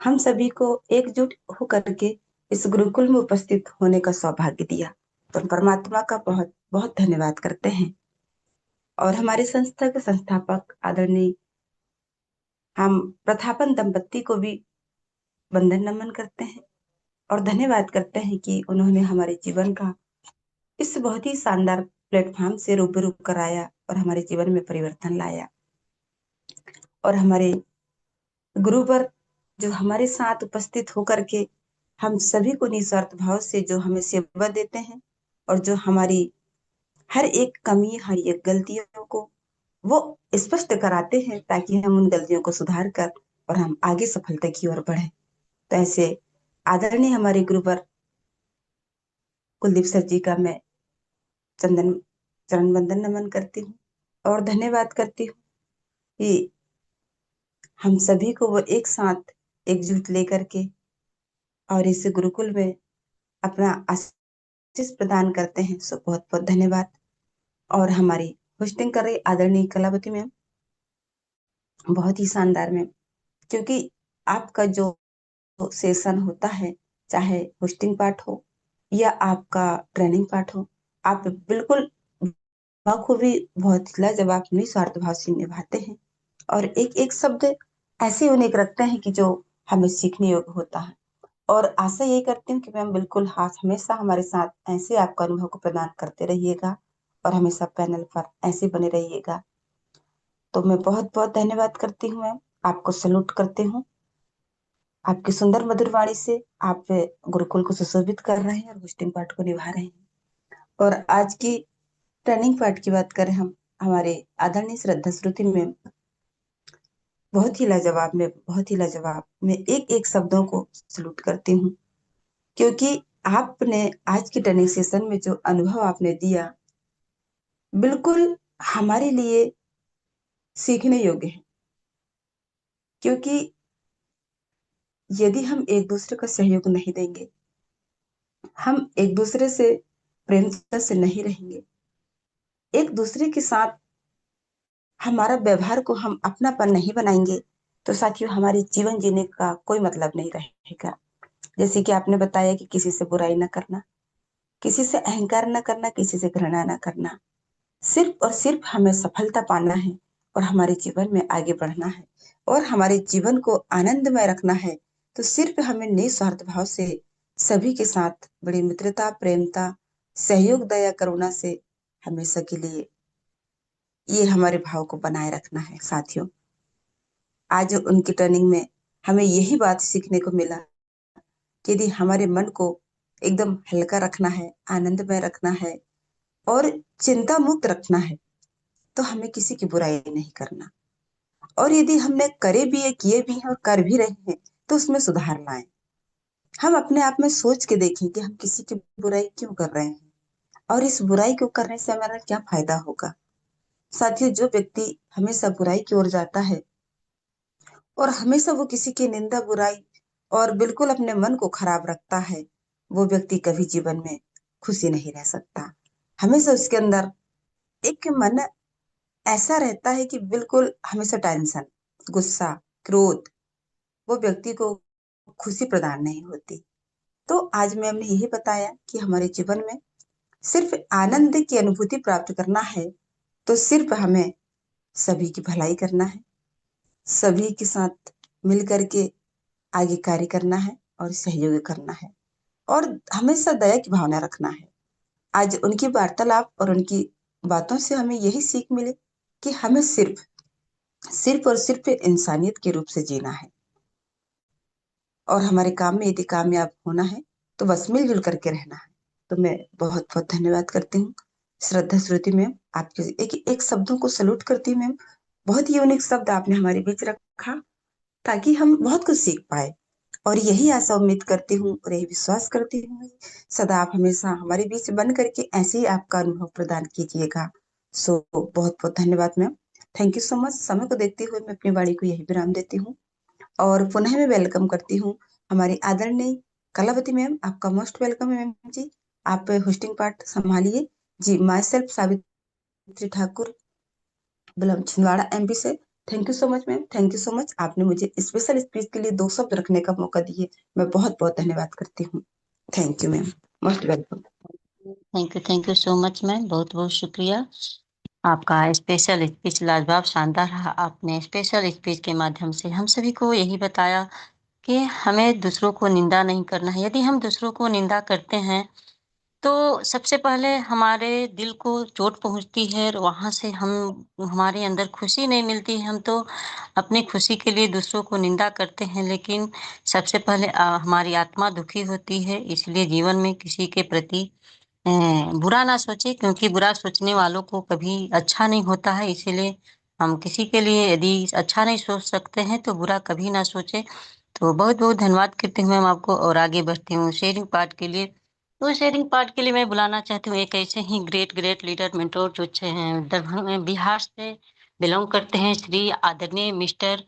हम सभी को एकजुट होकर के इस गुरुकुल में उपस्थित होने का सौभाग्य दिया। तो परमात्मा का बहुत बहुत धन्यवाद करते हैं। और हमारे संस्था के संस्थापक आदरणीय हम प्रथापन दंपत्ति को भी वंदन नमन करते हैं और धन्यवाद करते हैं कि उन्होंने हमारे जीवन का इस बहुत ही शानदार प्लेटफॉर्म से रूबरू कराया और हमारे जीवन में परिवर्तन लाया। और हमारे गुरुवर जो हमारे साथ उपस्थित होकर के हम सभी को निस्वार्थ भाव से जो हमें सेवा देते हैं और जो हमारी हर एक कमी, हर एक गलतियों को वो स्पष्ट कराते हैं, ताकि हम उन गलतियों को सुधार कर और हम आगे सफलता की ओर बढ़े। तो ऐसे आदरणीय हमारे गुरुवर कुलदीप सर जी का मैं चरण वंदन नमन करती हूँ और धन्यवाद करती हूँ कि हम सभी को वो एक साथ एकजुट लेकर के और इस गुरुकुल में अपना आशीष प्रदान करते हैं। सो बहुत बहुत धन्यवाद। और हमारी होस्टिंग कर रही आदरणीय कलावती मैम, बहुत ही शानदार मैम, क्योंकि आपका जो सेशन होता है, चाहे होस्टिंग पार्ट हो या आपका ट्रेनिंग पार्ट हो, आप बिल्कुल बखूबी बहुत लाजवाब निस्वार्थ भाव से निभाते हैं और एक एक शब्द ऐसे उन्हें रखते हैं कि जो हमें सीखने योग्य होता है। और आशा यही करती हूँ कि मैम बिल्कुल हाथ हमेशा हमारे साथ ऐसे आपका अनुभव को प्रदान करते रहिएगा और हमेशा पैनल पर ऐसे बने रहिएगा। तो मैं बहुत बहुत धन्यवाद करती हूँ मैम, आपको सैल्यूट करती हूँ। आपकी सुंदर मधुर वाणी से आप गुरुकुल को सुशोभित कर रहे हैं और होस्टिंग पार्ट को निभा रहे हैं। और आज की ट्रेनिंग पार्ट की बात करें हम, हमारे आदरणीय श्रद्धा श्रुति में बहुत ही लाजवाब, में बहुत ही लाजवाब, मैं एक एक शब्दों को सलूट करती हूँ, क्योंकि आपने आज की ट्रेनिंग सेशन में जो अनुभव आपने दिया बिल्कुल हमारे लिए सीखने योग्य है। क्योंकि यदि हम एक दूसरे का सहयोग नहीं देंगे, हम एक दूसरे से प्रेम से नहीं रहेंगे, एक दूसरे के साथ हमारा व्यवहार को हम अपनापन नहीं बनाएंगे, तो साथियों हमारे जीवन जीने का कोई मतलब नहीं रहेगा। जैसे कि आपने बताया कि किसी से बुराई न करना, किसी से अहंकार न करना, किसी से घृणा न करना, सिर्फ और सिर्फ हमें सफलता पाना है और हमारे जीवन में आगे बढ़ना है और हमारे जीवन को आनंदमय रखना है। तो सिर्फ हमें निस्वार्थ भाव से सभी के साथ बड़ी मित्रता, प्रेमता, सहयोग, दया, करुणा से हमेशा के लिए ये हमारे भाव को बनाए रखना है। साथियों, आज उनकी ट्रेनिंग में हमें यही बात सीखने को मिला कि यदि हमारे मन को एकदम हल्का रखना है, आनंदमय रखना है और चिंता मुक्त रखना है, तो हमें किसी की बुराई नहीं करना। और यदि हमने करे भी है, किए भी हैं और कर भी रहे हैं, तो उसमें सुधार लाएं। हम अपने आप में सोच के देखें कि हम किसी की बुराई क्यों कर रहे हैं और इस बुराई को करने से हमारा क्या फायदा होगा। साथियों, जो व्यक्ति हमेशा बुराई की ओर जाता है और हमेशा वो किसी की निंदा, बुराई और बिल्कुल अपने मन को खराब रखता है, वो व्यक्ति कभी जीवन में खुशी नहीं रह सकता। हमेशा उसके अंदर एक मन ऐसा रहता है कि बिल्कुल हमेशा टेंशन, गुस्सा, क्रोध, वो व्यक्ति को खुशी प्रदान नहीं होती। तो आज मैं हमने यही बताया कि हमारे जीवन में सिर्फ आनंद की अनुभूति प्राप्त करना है, तो सिर्फ हमें सभी की भलाई करना है, सभी के साथ मिल करके आगे कार्य करना है और सहयोग करना है और हमेशा दया की भावना रखना है। आज उनकी वार्तालाप और उनकी बातों से हमें यही सीख मिले कि हमें सिर्फ सिर्फ और सिर्फ इंसानियत के रूप से जीना है और हमारे काम में यदि कामयाब होना है तो बस मिलजुल करके रहना है। तो मैं बहुत बहुत धन्यवाद करती हूँ श्रद्धा श्रुति मैम, आपके एक एक शब्दों को सलूट करती हूँ मैम। बहुत ही यूनिक शब्द आपने हमारे बीच रखा ताकि हम बहुत कुछ सीख पाए और यही आशा उम्मीद करती हूँ और यही विश्वास करती हूँ सदा आप हमेशा हमारे बीच बन करके ऐसे ही आपका अनुभव प्रदान कीजिएगा। सो बहुत बहुत धन्यवाद ma'am. Thank you so much. समय को देखते हुए मैं अपनी वाणी को यही विराम देती हूँ और पुनः मैं वेलकम करती हूँ हमारी आदरणीय कलावती मैम। आपका मोस्ट वेलकम है मैम जी। आप होस्टिंग पार्ट संभालिए जी। Myself Savitri Thakur, belong Chhindwara MP से। Thank you so much ma'am, thank you so much. आपने मुझे स्पेशल स्पीच के लिए दो शब्द रखने का मौका दिए, मैं बहुत बहुत धन्यवाद करती हूँ। Thank you ma'am, most welcome. Thank you so much ma'am, बहुत बहुत शुक्रिया। आपका स्पेशल स्पीच लाजवाब, शानदार रहा। आपने स्पेशल स्पीच के माध्यम से हम सभी को यही बताया कि हमें दूसरों को निंदा नहीं करना है। यदि हम दूसरों को निंदा करते हैं तो सबसे पहले हमारे दिल को चोट पहुँचती है और वहाँ से हम हमारे अंदर खुशी नहीं मिलती है। हम तो अपनी खुशी के लिए दूसरों को निंदा करते हैं, लेकिन सबसे पहले हमारी आत्मा दुखी होती है। इसलिए जीवन में किसी के प्रति बुरा ना सोचें, क्योंकि बुरा सोचने वालों को कभी अच्छा नहीं होता है। इसीलिए हम किसी के लिए यदि अच्छा नहीं सोच सकते हैं तो बुरा कभी ना सोचें। तो बहुत-बहुत धन्यवाद करती हूँ मैम आपको और आगे बढ़ती हूँ शेयरिंग पार्ट के लिए। तो शेयरिंग पार्ट के लिए मैं बुलाना चाहती हूँ एक ऐसे ही ग्रेट लीडर मेंटोर जो दरभंगा बिहार से बिलॉन्ग करते हैं, श्री आदरणीय मिस्टर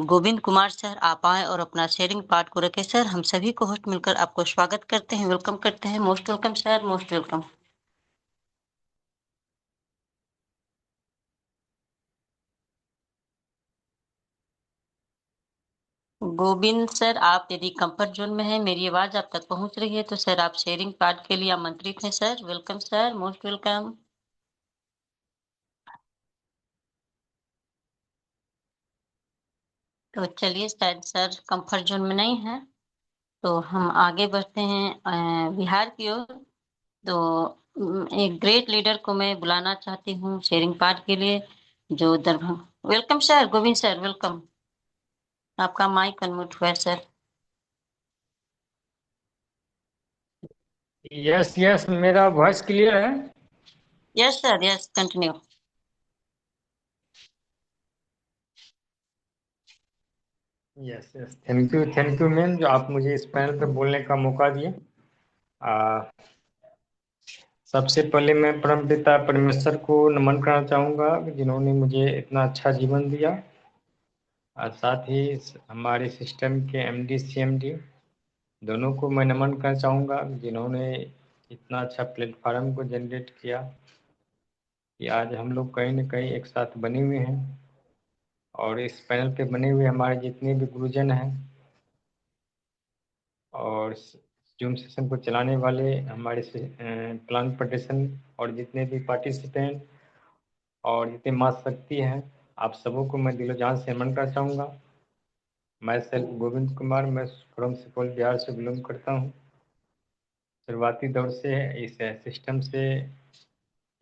गोविंद कुमार सर। आप आएँ और अपना शेयरिंग पार्ट को रखें। सर, हम सभी को होस्ट मिलकर आपको स्वागत करते हैं, वेलकम करते हैं। Most welcome sir, most welcome. Govind sir, आप यदि कंफर्ट ज़ोन में हैं, मेरी आवाज़ आप तक पहुँच रही है, तो सर आप शेयरिंग पार्ट के लिए आमंत्रित हैं sir. Welcome sir, most welcome. तो चलिए, शायद सर कंफर्ट ज़ोन में नहीं हैं, तो हम आगे बढ़ते हैं बिहार की ओर। तो एक ग्रेट लीडर को मैं बुलाना चाहती हूँ शेयरिंग पार्ट के लिए, जो Darbhanga. Welcome sir, Govind sir, welcome. आपका माइक अनम्यूट हुआ है सर। यस यस, मेरा वॉइस क्लियर है? Yes sir, yes, continue. Yes yes, thank you ma'am, जो आप मुझे इस पैनल पे बोलने का मौका दिए। सबसे पहले मैं परमपिता परमेश्वर को नमन करना चाहूँगा जिन्होंने मुझे इतना अच्छा जीवन दिया, और साथ ही हमारे सिस्टम के एमडी सीएमडी दोनों को मैं नमन करना चाहूँगा जिन्होंने इतना अच्छा प्लेटफार्म को जनरेट किया कि आज हम लोग कहीं न कहीं एक साथ बने हुए हैं। और इस पैनल पे बने हुए हमारे जितने भी गुरुजन हैं और जूम सेशन को चलाने वाले हमारे प्लान पार्टिशन और जितने भी पार्टिसिपेंट और जितने माँ शक्ति हैं, आप सबों को मैं दिलो जान से नमन करना चाहूँगा। मैं सेल्फ गोविंद कुमार, मैं फ्रॉम सुपौल बिहार से बिलोंग करता हूँ। शुरुआती दौर से इस सिस्टम से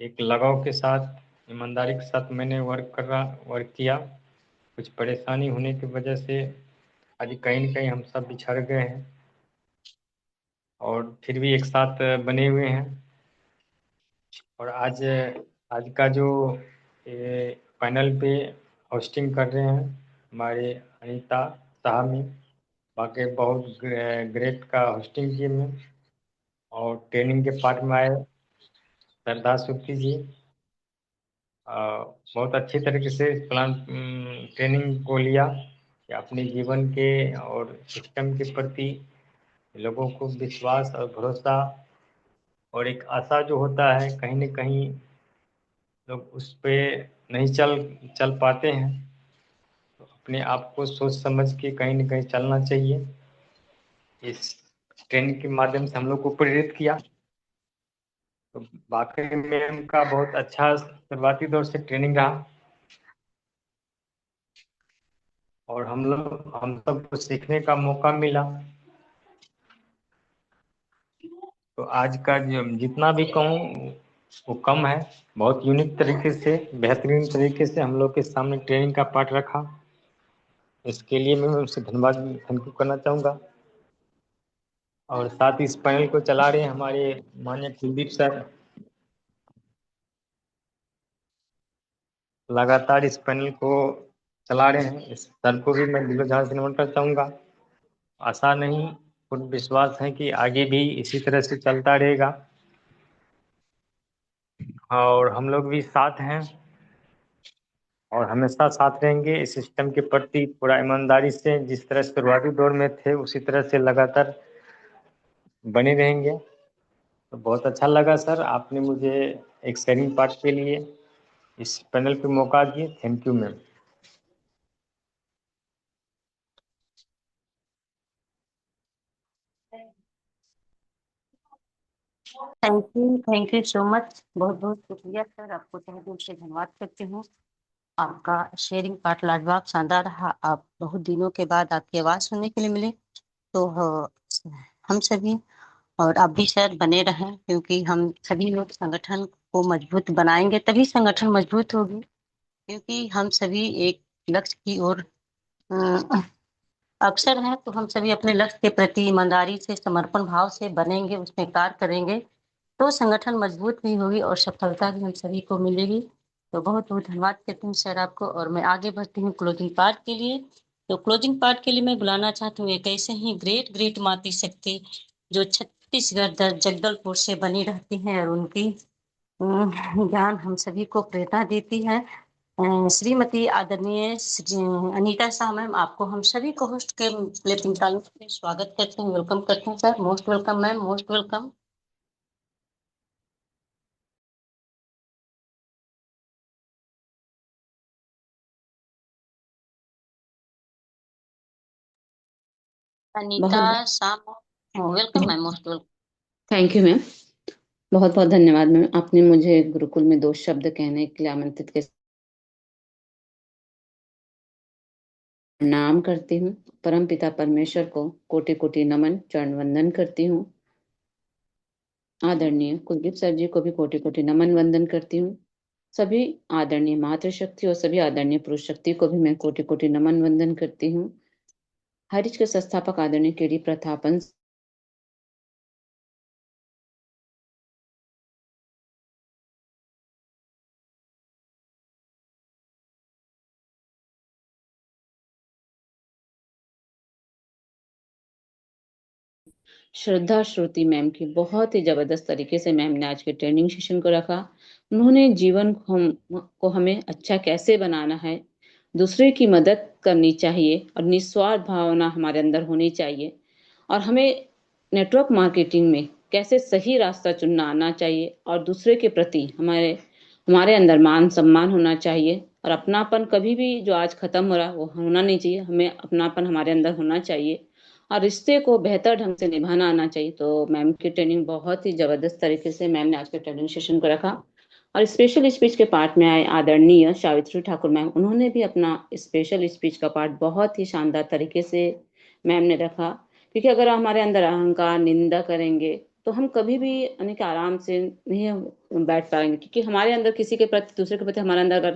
एक लगाव के साथ, ईमानदारी के साथ मैंने वर्क किया। कुछ परेशानी होने की वजह से आज कहीं न कहीं हम सब बिछड़ गए हैं और फिर भी एक साथ बने हुए हैं। और आज आज का जो पैनल पे होस्टिंग कर रहे हैं हमारे अनीता साहब, बाकी बहुत ग्रेट का होस्टिंग किए में और ट्रेनिंग के पार्ट में आए श्रद्धा सुक्ति जी। बहुत अच्छी तरीके से इस प्लान ट्रेनिंग को लिया कि अपने जीवन के और सिस्टम के प्रति लोगों को विश्वास और भरोसा और एक आशा जो होता है, कहीं न कहीं लोग उस पे नहीं चल पाते हैं, तो अपने आप को सोच समझ के कहीं न कहीं चलना चाहिए। इस ट्रेनिंग के माध्यम से हम लोग को प्रेरित किया। तो वाकई में उनका बहुत अच्छा शुरुआती दौर से ट्रेनिंग रहा और हम सबको सीखने का मौका मिला। तो आज का जितना भी कहूँ वो कम है। बहुत यूनिक तरीके से, बेहतरीन तरीके से हम लोग के सामने ट्रेनिंग का पार्ट रखा। इसके लिए मैं उनसे थैंक यू करना चाहूँगा। और साथ ही इस पैनल को चला रहे हैं हमारे माननीय कुलदीप सर। लगातार इस पैनल को चला रहे हैं, इस सर को भी मैं दिलो जान से नमन करना चाहूँगा। आशा नहीं, पूर्ण विश्वास है कि आगे भी इसी तरह से चलता रहेगा और हम लोग भी साथ हैं और हमेशा साथ रहेंगे। इस सिस्टम के प्रति पूरा ईमानदारी से, जिस तरह शुरुआती दौर में थे उसी तरह से लगातार बने रहेंगे। तो बहुत अच्छा लगा सर, आपने मुझे एक शेयरिंग पार्ट के लिए इस पैनल पे मौका दिए। Thank you ma'am. Thank you so much. बहुत बहुत शुक्रिया सर, आपको तहे दिल से धन्यवाद करती हूँ। आपका शेयरिंग पार्ट लाजवाब शानदार रहा। आप बहुत दिनों के बाद आपकी आवाज़ सुनने के लिए मिली, तो हम सभी और आप भी सर बने रहें, क्योंकि हम सभी लोग संगठन को मजबूत बनाएंगे तभी संगठन मजबूत होगी। क्योंकि हम सभी एक लक्ष्य की ओर अक्सर हैं, तो हम सभी अपने लक्ष्य के प्रति ईमानदारी से, समर्पण भाव से बनेंगे, उसमें कार्य करेंगे, तो संगठन मजबूत भी होगी और सफलता भी हम सभी को मिलेगी। तो बहुत बहुत धन्यवाद करती हूँ सर आपको। और मैं आगे बढ़ती हूँ क्लोजिंग पार्ट के लिए। तो क्लोजिंग पार्ट के लिए मैं बुलाना चाहती हूँ एक ऐसे ही ग्रेट मातृ शक्ति जो छत्तीसगढ़ जगदलपुर से बनी रहती हैं और उनकी ज्ञान हम सभी को प्रेरणा देती है। श्रीमती आदरणीय अनीता शाह मैम, आपको हम सभी को होस्ट के लिए 45 में स्वागत करते हैं, वेलकम करते हैं sir. Most welcome ma'am, most welcome. Anita बहुत Shah, welcome ma'am, most welcome. Thank you ma'am. बहुत बहुत धन्यवाद मैम, आपने मुझे गुरुकुल में 2 शब्द कहने के लिए आमंत्रित किया। प्रणाम करती हूँ परम पिता परमेश्वर को, कोटि कोटि नमन, चरण वंदन करती हूँ। आदरणीय कुलदीप सर जी को भी कोटि कोटि नमन वंदन करती हूँ। सभी आदरणीय मातृशक्ति और सभी आदरणीय पुरुष शक्ति को भी मैं कोटि कोटि नमन वंदन करती हूँ। हरिज के संस्थापक आदरणीय केडी प्रतापन श्रद्धा श्रुति मैम की बहुत ही जबरदस्त तरीके से मैम ने आज के ट्रेनिंग सेशन को रखा। उन्होंने जीवन को हमें अच्छा कैसे बनाना है, दूसरे की मदद करनी चाहिए और निस्वार्थ भावना हमारे अंदर होनी चाहिए, और हमें नेटवर्क मार्केटिंग में कैसे सही रास्ता चुनना आना चाहिए, और दूसरे के प्रति हमारे अंदर मान सम्मान होना चाहिए, और अपनापन कभी भी जो आज खत्म हो रहा वो होना नहीं चाहिए। हमें अपनापन हमारे अंदर होना चाहिए और रिश्ते को बेहतर ढंग से निभाना आना चाहिए। तो मैम की ट्रेनिंग बहुत ही जबरदस्त तरीके से मैम ने आज के ट्रेनिंग सेशन को रखा। और स्पेशल स्पीच के पार्ट में आए आदरणीय सावित्री ठाकुर मैम, उन्होंने भी अपना स्पेशल स्पीच का पार्ट बहुत ही शानदार तरीके से मैम ने रखा। क्योंकि अगर हमारे अंदर अहंकार निंदा करेंगे तो हम कभी भी यानी कि आराम से नहीं बैठ पाएंगे, क्योंकि हमारे अंदर किसी के प्रति, दूसरे के प्रति हमारे अंदर अगर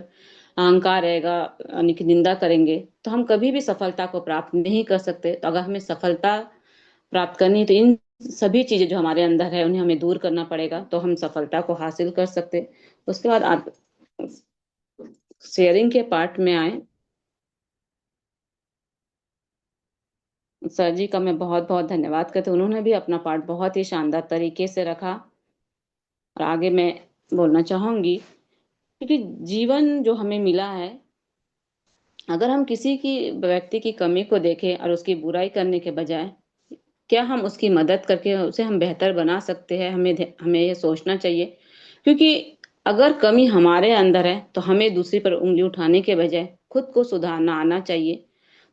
अहंकार रहेगा, यानी कि निंदा करेंगे, तो हम कभी भी सफलता को प्राप्त नहीं कर सकते। तो अगर हमें सफलता प्राप्त करनी है तो इन सभी चीजें जो हमारे अंदर है उन्हें हमें दूर करना पड़ेगा, तो हम सफलता को हासिल कर सकते। उसके बाद आप शेयरिंग के पार्ट में आए। सर जी का मैं बहुत बहुत धन्यवाद करती हूँ, उन्होंने भी अपना पार्ट बहुत ही शानदार तरीके से रखा। और आगे मैं बोलना चाहूंगी, क्योंकि जीवन जो हमें मिला है, अगर हम किसी की व्यक्ति की कमी को देखें और उसकी बुराई करने के बजाय क्या हम उसकी मदद करके उसे हम बेहतर बना सकते हैं, हमें ये सोचना चाहिए। क्योंकि अगर कमी हमारे अंदर है तो हमें दूसरी पर उंगली उठाने के बजाय खुद को सुधारना आना चाहिए।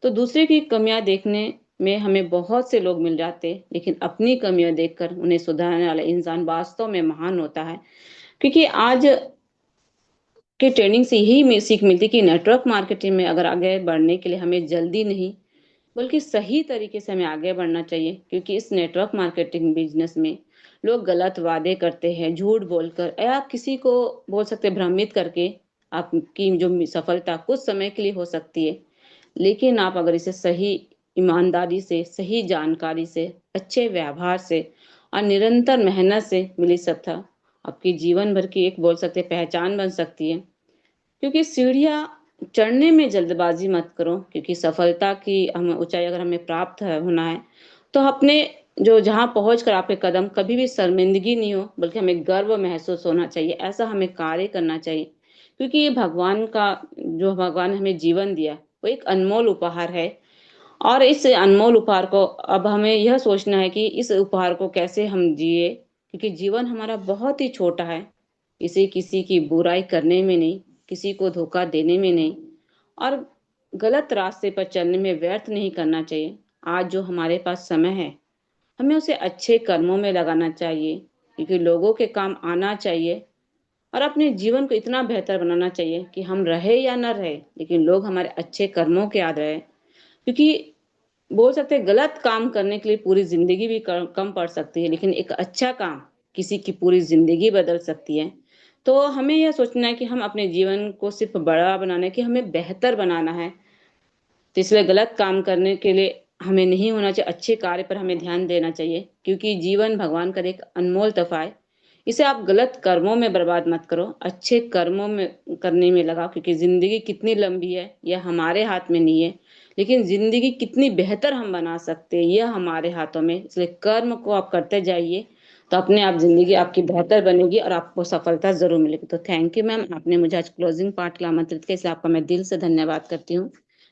तो दूसरे की कमियां देखने में हमें बहुत से लोग मिल जाते हैं, लेकिन अपनी कमियां देखकर उन्हें सुधारने वाला इंसान वास्तव में महान होता है। क्योंकि आज की ट्रेनिंग से यही सीख मिलती कि नेटवर्क मार्केटिंग में अगर आगे बढ़ने के लिए हमें जल्दी नहीं बल्कि सही तरीके से हमें आगे बढ़ना चाहिए। क्योंकि इस नेटवर्क मार्केटिंग बिजनेस में लोग गलत वादे करते हैं, झूठ बोलकर या किसी को बोल सकते हैं भ्रमित करके। आपकी जो सफलता कुछ समय के लिए हो सकती है, लेकिन आप अगर इसे सही ईमानदारी से, सही जानकारी से, अच्छे व्यवहार से और निरंतर मेहनत से मिली सफलता आपकी जीवन भर की एक बोल सकते हैं पहचान बन सकती है। क्योंकि सीढ़ियां चढ़ने में जल्दबाजी मत करो, क्योंकि सफलता की हम ऊंचाई अगर हमें प्राप्त होना है तो अपने जो जहां पहुंच कर आपके कदम कभी भी शर्मिंदगी नहीं हो, बल्कि हमें गर्व महसूस होना चाहिए, ऐसा हमें कार्य करना चाहिए। क्योंकि ये भगवान का, जो भगवान ने हमें जीवन दिया वो एक अनमोल उपहार है। और इस अनमोल उपहार को अब हमें यह सोचना है कि इस उपहार को कैसे हम जिए, क्योंकि जीवन हमारा बहुत ही छोटा है। इसे किसी की बुराई करने में नहीं, किसी को धोखा देने में नहीं और गलत रास्ते पर चलने में व्यर्थ नहीं करना चाहिए। आज जो हमारे पास समय है हमें उसे अच्छे कर्मों में लगाना चाहिए, क्योंकि लोगों के काम आना चाहिए। और अपने जीवन को इतना बेहतर बनाना चाहिए कि हम रहे या न रहे, लेकिन लोग हमारे अच्छे कर्मों के याद रहे। क्योंकि बोल सकते हैं गलत काम करने के लिए पूरी जिंदगी भी कम पड़ सकती है, लेकिन एक अच्छा काम किसी की पूरी जिंदगी बदल सकती है। तो हमें यह सोचना है कि हम अपने जीवन को सिर्फ बड़ा बनाना है कि हमें बेहतर बनाना है। तो इसलिए गलत काम करने के लिए हमें नहीं होना चाहिए, अच्छे कार्य पर हमें ध्यान देना चाहिए। क्योंकि जीवन भगवान का एक अनमोल तोहफा है, इसे आप गलत कर्मों में बर्बाद मत करो, अच्छे कर्मों में करने में लगाओ। क्योंकि जिंदगी कितनी लंबी है यह हमारे हाथ में नहीं है, लेकिन जिंदगी कितनी बेहतर हम बना सकते हैं यह हमारे हाथों में। इसलिए कर्म को आप करते जाइए तो अपने आप जिंदगी आपकी बेहतर बनेगी और आपको सफलता जरूर मिलेगी। तो थैंक यू मैम, आपने मुझे आज क्लोजिंग पार्ट के लिए आमंत्रित किया, इसलिए आपका मैं दिल से धन्यवाद करती हूँ।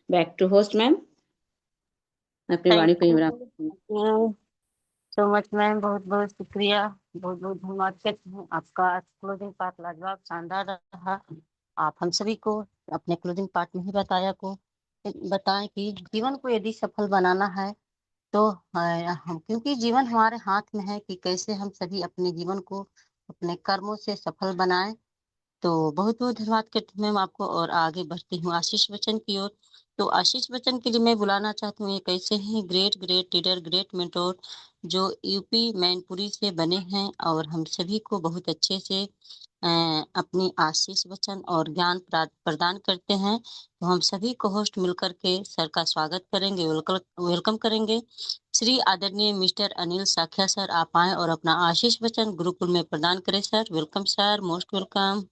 बैक टू होस्ट मैम, अपनी वाणी थैंक को यू, विराम। सो मच मैम, बहुत बहुत शुक्रिया, बहुत बहुत धन्यवाद करती हूँ। आपका क्लोजिंग पार्ट लाजवाब शानदार रहा। आप हम सभी को अपने क्लोजिंग पार्ट में ही बताएं कि जीवन को यदि सफल बनाना है तो हम, क्योंकि जीवन हमारे हाथ में है कि कैसे हम सभी अपने जीवन को अपने कर्मों से सफल बनाएं। तो बहुत बहुत धन्यवाद करती हूँ मैम आपको, और आगे बढ़ती हूँ आशीष बच्चन की ओर। तो आशीष बच्चन के लिए मैं बुलाना चाहती हूँ, एक ऐसे ही great great leader, great mentor जो यूपी मैनपुरी से बने हैं और हम सभी को बहुत अच्छे से अपनी आशीष वचन और ज्ञान प्रदान करते हैं। तो हम सभी को होस्ट मिलकर के सर का स्वागत करेंगे, वेलकम करेंगे। श्री आदरणीय मिस्टर अनिल साख्या सर, आप आए और अपना आशीष वचन गुरुकुल में प्रदान करें। Sir welcome, sir most welcome.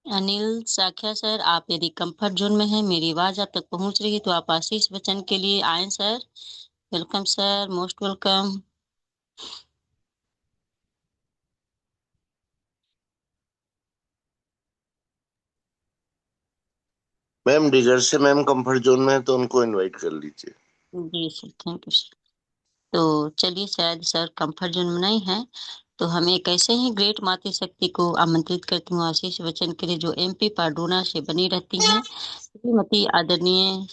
Anil Sakhya sir, आप यदि कंफर्ट जोन में हैं, मेरी आवाज आप तक पहुंच रही है तो आप आशीष बच्चन के लिए आए sir. Welcome sir, most welcome. Ma'am digger से मैम कंफर्ट जोन में है तो उनको इनवाइट कर लीजिए। जी सर, थैंक यू सर। तो चलिए, शायद सर कंफर्ट जोन में नहीं है, तो हम एक ऐसे ही ग्रेट मातृशक्ति को आमंत्रित करती हूँ आशीष वचन के लिए, जो MP पाडूना से बनी रहती हैं, श्रीमती आदरणीय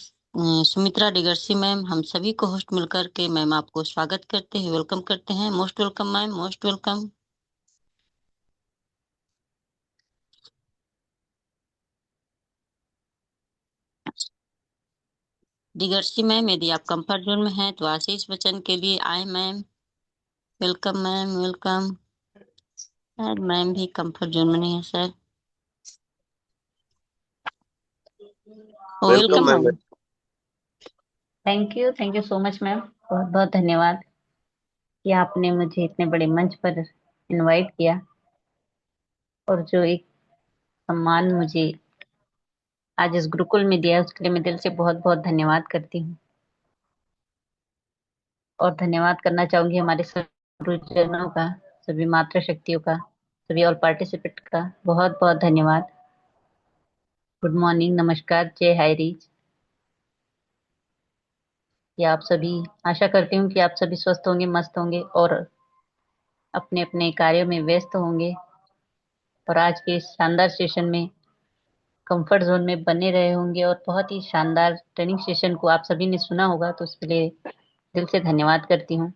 सुमित्रा डिगर्सी मैम। हम सभी को होस्ट मिलकर के मैम आपको स्वागत करते हैं, वेलकम करते हैं। Most welcome ma'am, most welcome. डिगर्सी मैम, यदि आप कंफर्ट जोन में हैं तो आशीष वचन के लिए आए ma'am. Welcome ma'am, welcome. Sir ma'am भी कंफर्ट जोन में नहीं है sir. Welcome welcome ma'am. Ma'am. Thank you so much ma'am. बहुत बहुत धन्यवाद कि आपने मुझे इतने बड़े मंच पर इनवाइट किया, और जो एक सम्मान मुझे आज इस गुरुकुल में दिया उसके लिए मैं दिल से बहुत बहुत धन्यवाद करती हूँ। और धन्यवाद करना चाहूंगी हमारे सभी गुरुजनों का, सभी मातृशक्तियों का, सभी ऑल पार्टिसिपेंट का बहुत बहुत धन्यवाद। गुड मॉर्निंग, नमस्कार, जय हाय रीच। कि आप सभी, आशा करती हूँ कि आप सभी स्वस्थ होंगे, मस्त होंगे और अपने अपने कार्यों में व्यस्त होंगे, और आज के इस शानदार सेशन में कंफर्ट जोन में बने रहे होंगे, और बहुत ही शानदार ट्रेनिंग सेशन को आप सभी ने सुना होगा, तो उसके लिए दिल से धन्यवाद करती हूँ।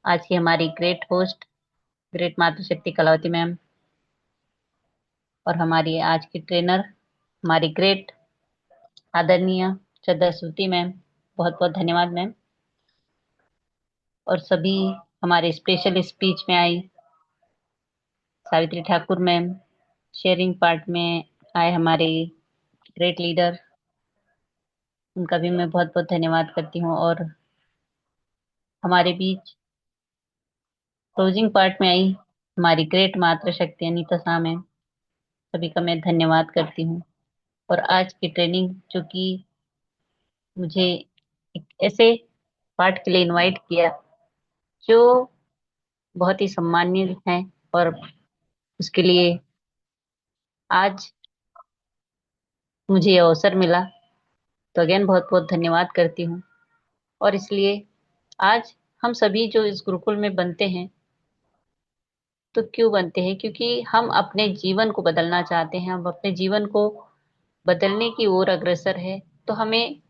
आज की हमारी ग्रेट होस्ट, ग्रेट मातृशक्ति कलावती मैम, और हमारी आज की ट्रेनर हमारी ग्रेट आदरणीय श्रद्धा श्रुति मैम, बहुत बहुत धन्यवाद मैम। और सभी हमारे स्पेशल स्पीच में आई Savitri Thakur ma'am, sharing part में आए हमारे ग्रेट लीडर, उनका भी मैं बहुत बहुत धन्यवाद करती हूँ। और हमारे बीच क्लोजिंग पार्ट में आई हमारी ग्रेट मातृशक्ति अनीता शाह मैम, सभी का मैं धन्यवाद करती हूँ। और आज की ट्रेनिंग जो कि मुझे एक ऐसे पार्ट के लिए इनवाइट किया जो बहुत ही सम्मानीय है, और उसके लिए आज मुझे ये अवसर मिला, तो अगेन बहुत बहुत धन्यवाद करती हूँ। और इसलिए आज हम सभी जो इस गुरुकुल में बनते हैं, तो क्यों बनते हैं? क्योंकि हम अपने जीवन को बदलना चाहते हैं, हम अपने जीवन को बदलने की ओर अग्रसर है। तो हमें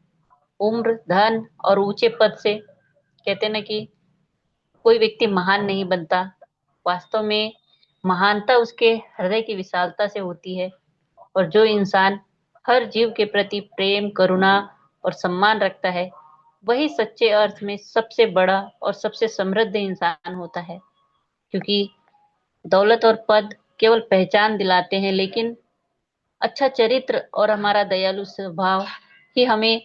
उम्र, धन और ऊंचे पद से, कहते हैं ना कि कोई व्यक्ति महान नहीं बनता, वास्तव में महानता उसके हृदय की विशालता से होती है। और जो इंसान हर जीव के प्रति प्रेम, करुणा और सम्मान रखता है, वही सच्चे अर्थ में सबसे बड़ा और सबसे समृद्ध इंसान होता है। क्योंकि दौलत और पद केवल पहचान दिलाते हैं, लेकिन अच्छा चरित्र और हमारा दयालु स्वभाव ही हमें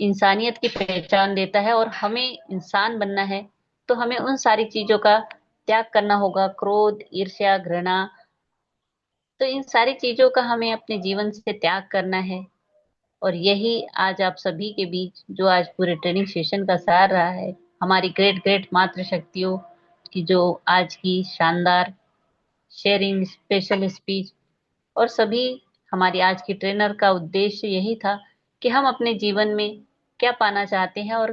इंसानियत की पहचान देता है। और हमें इंसान बनना है तो हमें उन सारी चीजों का त्याग करना होगा, क्रोध, ईर्ष्या, घृणा, तो इन सारी चीजों का हमें अपने जीवन से त्याग करना है। और यही आज आप सभी के बीच जो आज पूरे ट्रेनिंग सेशन का सार रहा है, हमारी ग्रेट ग्रेट मातृशक्तियों की जो आज की शानदार शेयरिंग, स्पेशल स्पीच, और सभी हमारी आज की ट्रेनर का उद्देश्य यही था कि हम अपने जीवन में क्या पाना चाहते हैं और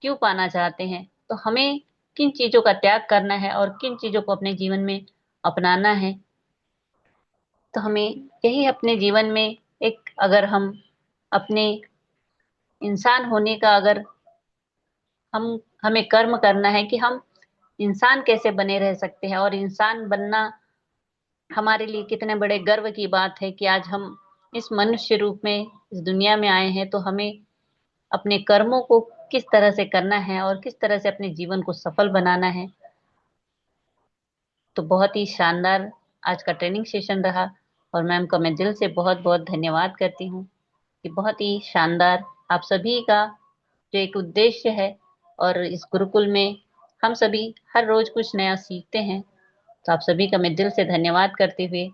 क्यों पाना चाहते हैं, तो हमें किन चीजों का त्याग करना है और किन चीजों को अपने जीवन में अपनाना है। तो हमें यही अपने जीवन में एक, अगर हम अपने इंसान होने का, अगर हमें कर्म करना है कि हम इंसान कैसे बने रह सकते हैं, और इंसान बनना हमारे लिए कितने बड़े गर्व की बात है कि आज हम इस मनुष्य रूप में इस दुनिया में आए हैं। तो हमें अपने कर्मों को किस तरह से करना है और किस तरह से अपने जीवन को सफल बनाना है। तो बहुत ही शानदार आज का ट्रेनिंग सेशन रहा, और मैम का मैं दिल से बहुत बहुत धन्यवाद करती हूँ कि बहुत ही शानदार आप सभी का जो एक उद्देश्य है, और इस गुरुकुल में हम सभी हर रोज कुछ नया सीखते हैं। तो आप सभी का मैं दिल से धन्यवाद करते हुए,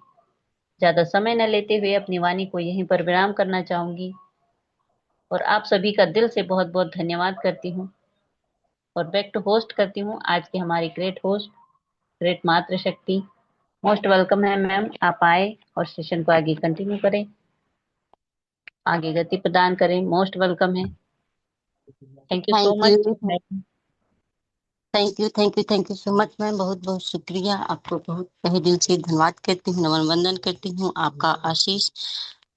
ज्यादा समय न लेते हुए अपनी वाणी को यहीं पर विराम करना चाहूंगी, और आप सभी का दिल से बहुत बहुत धन्यवाद करती हूँ। और बैक टू होस्ट करती हूँ आज की हमारी ग्रेट होस्ट, ग्रेट मातृशक्ति। मोस्ट वेलकम है मैम, आप आए और सेशन को आगे कंटिन्यू करें, आगे गति प्रदान करें। मोस्ट वेलकम है। Thank you so thank much. You. Thank you so much ma'am. बहुत बहुत शुक्रिया। आपको बहुत तहे दिल से धन्यवाद करती हूँ, नमन वंदन करती हूँ। आपका आशीष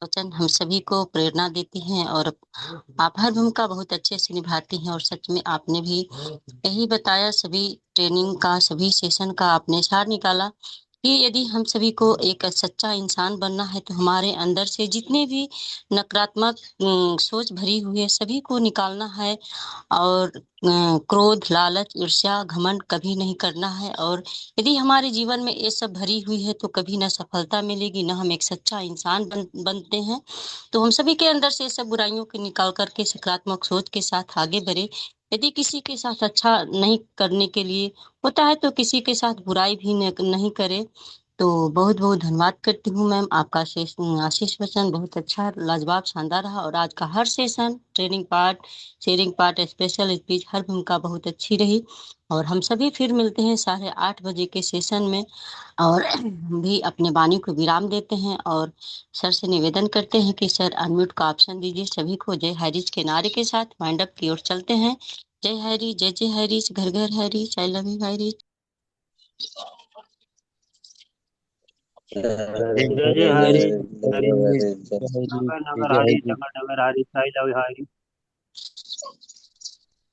वचन हम सभी को प्रेरणा देती हैं और आप हर भूमिका बहुत अच्छे से निभाती हैं। और सच में आपने भी यही बताया, सभी ट्रेनिंग का, सभी सेशन का आपने सार निकाला कि यदि हम सभी को एक सच्चा इंसान बनना है तो हमारे अंदर से जितने भी नकारात्मक सोच भरी हुई है सभी को निकालना है। और क्रोध, लालच, ईर्ष्या, घमंड कभी नहीं करना है। और यदि हमारे जीवन में ये सब भरी हुई है तो कभी ना सफलता मिलेगी, ना हम एक सच्चा इंसान बनते हैं। तो हम सभी के अंदर से ये सब बुराइयों को निकाल करके सकारात्मक सोच के साथ आगे बढ़े। यदि किसी के साथ अच्छा नहीं करने के लिए होता है तो किसी के साथ बुराई भी नहीं करे। तो बहुत बहुत धन्यवाद करती हूँ मैम। आपका आशीष वचन बहुत अच्छा, लाजवाब, शानदार रहा। और आज का हर session, training part, sharing part, special speech, हर भूमिका बहुत अच्छी रही। और हम सभी फिर मिलते हैं 8:30 बजे के सेशन में। और हम भी अपने वाणी को विराम देते हैं और सर से निवेदन करते हैं कि सर अनम्यूट का ऑप्शन दीजिए सभी को। जय हरीश के नारे के साथ वाइंड अप की ओर चलते हैं। जय हरी, जय जय हरीश, घर घर Harish, I love you Harish. जय जय हरि हरि, नगर नगर हरि, जगह नगर हरि, साई लव हरि।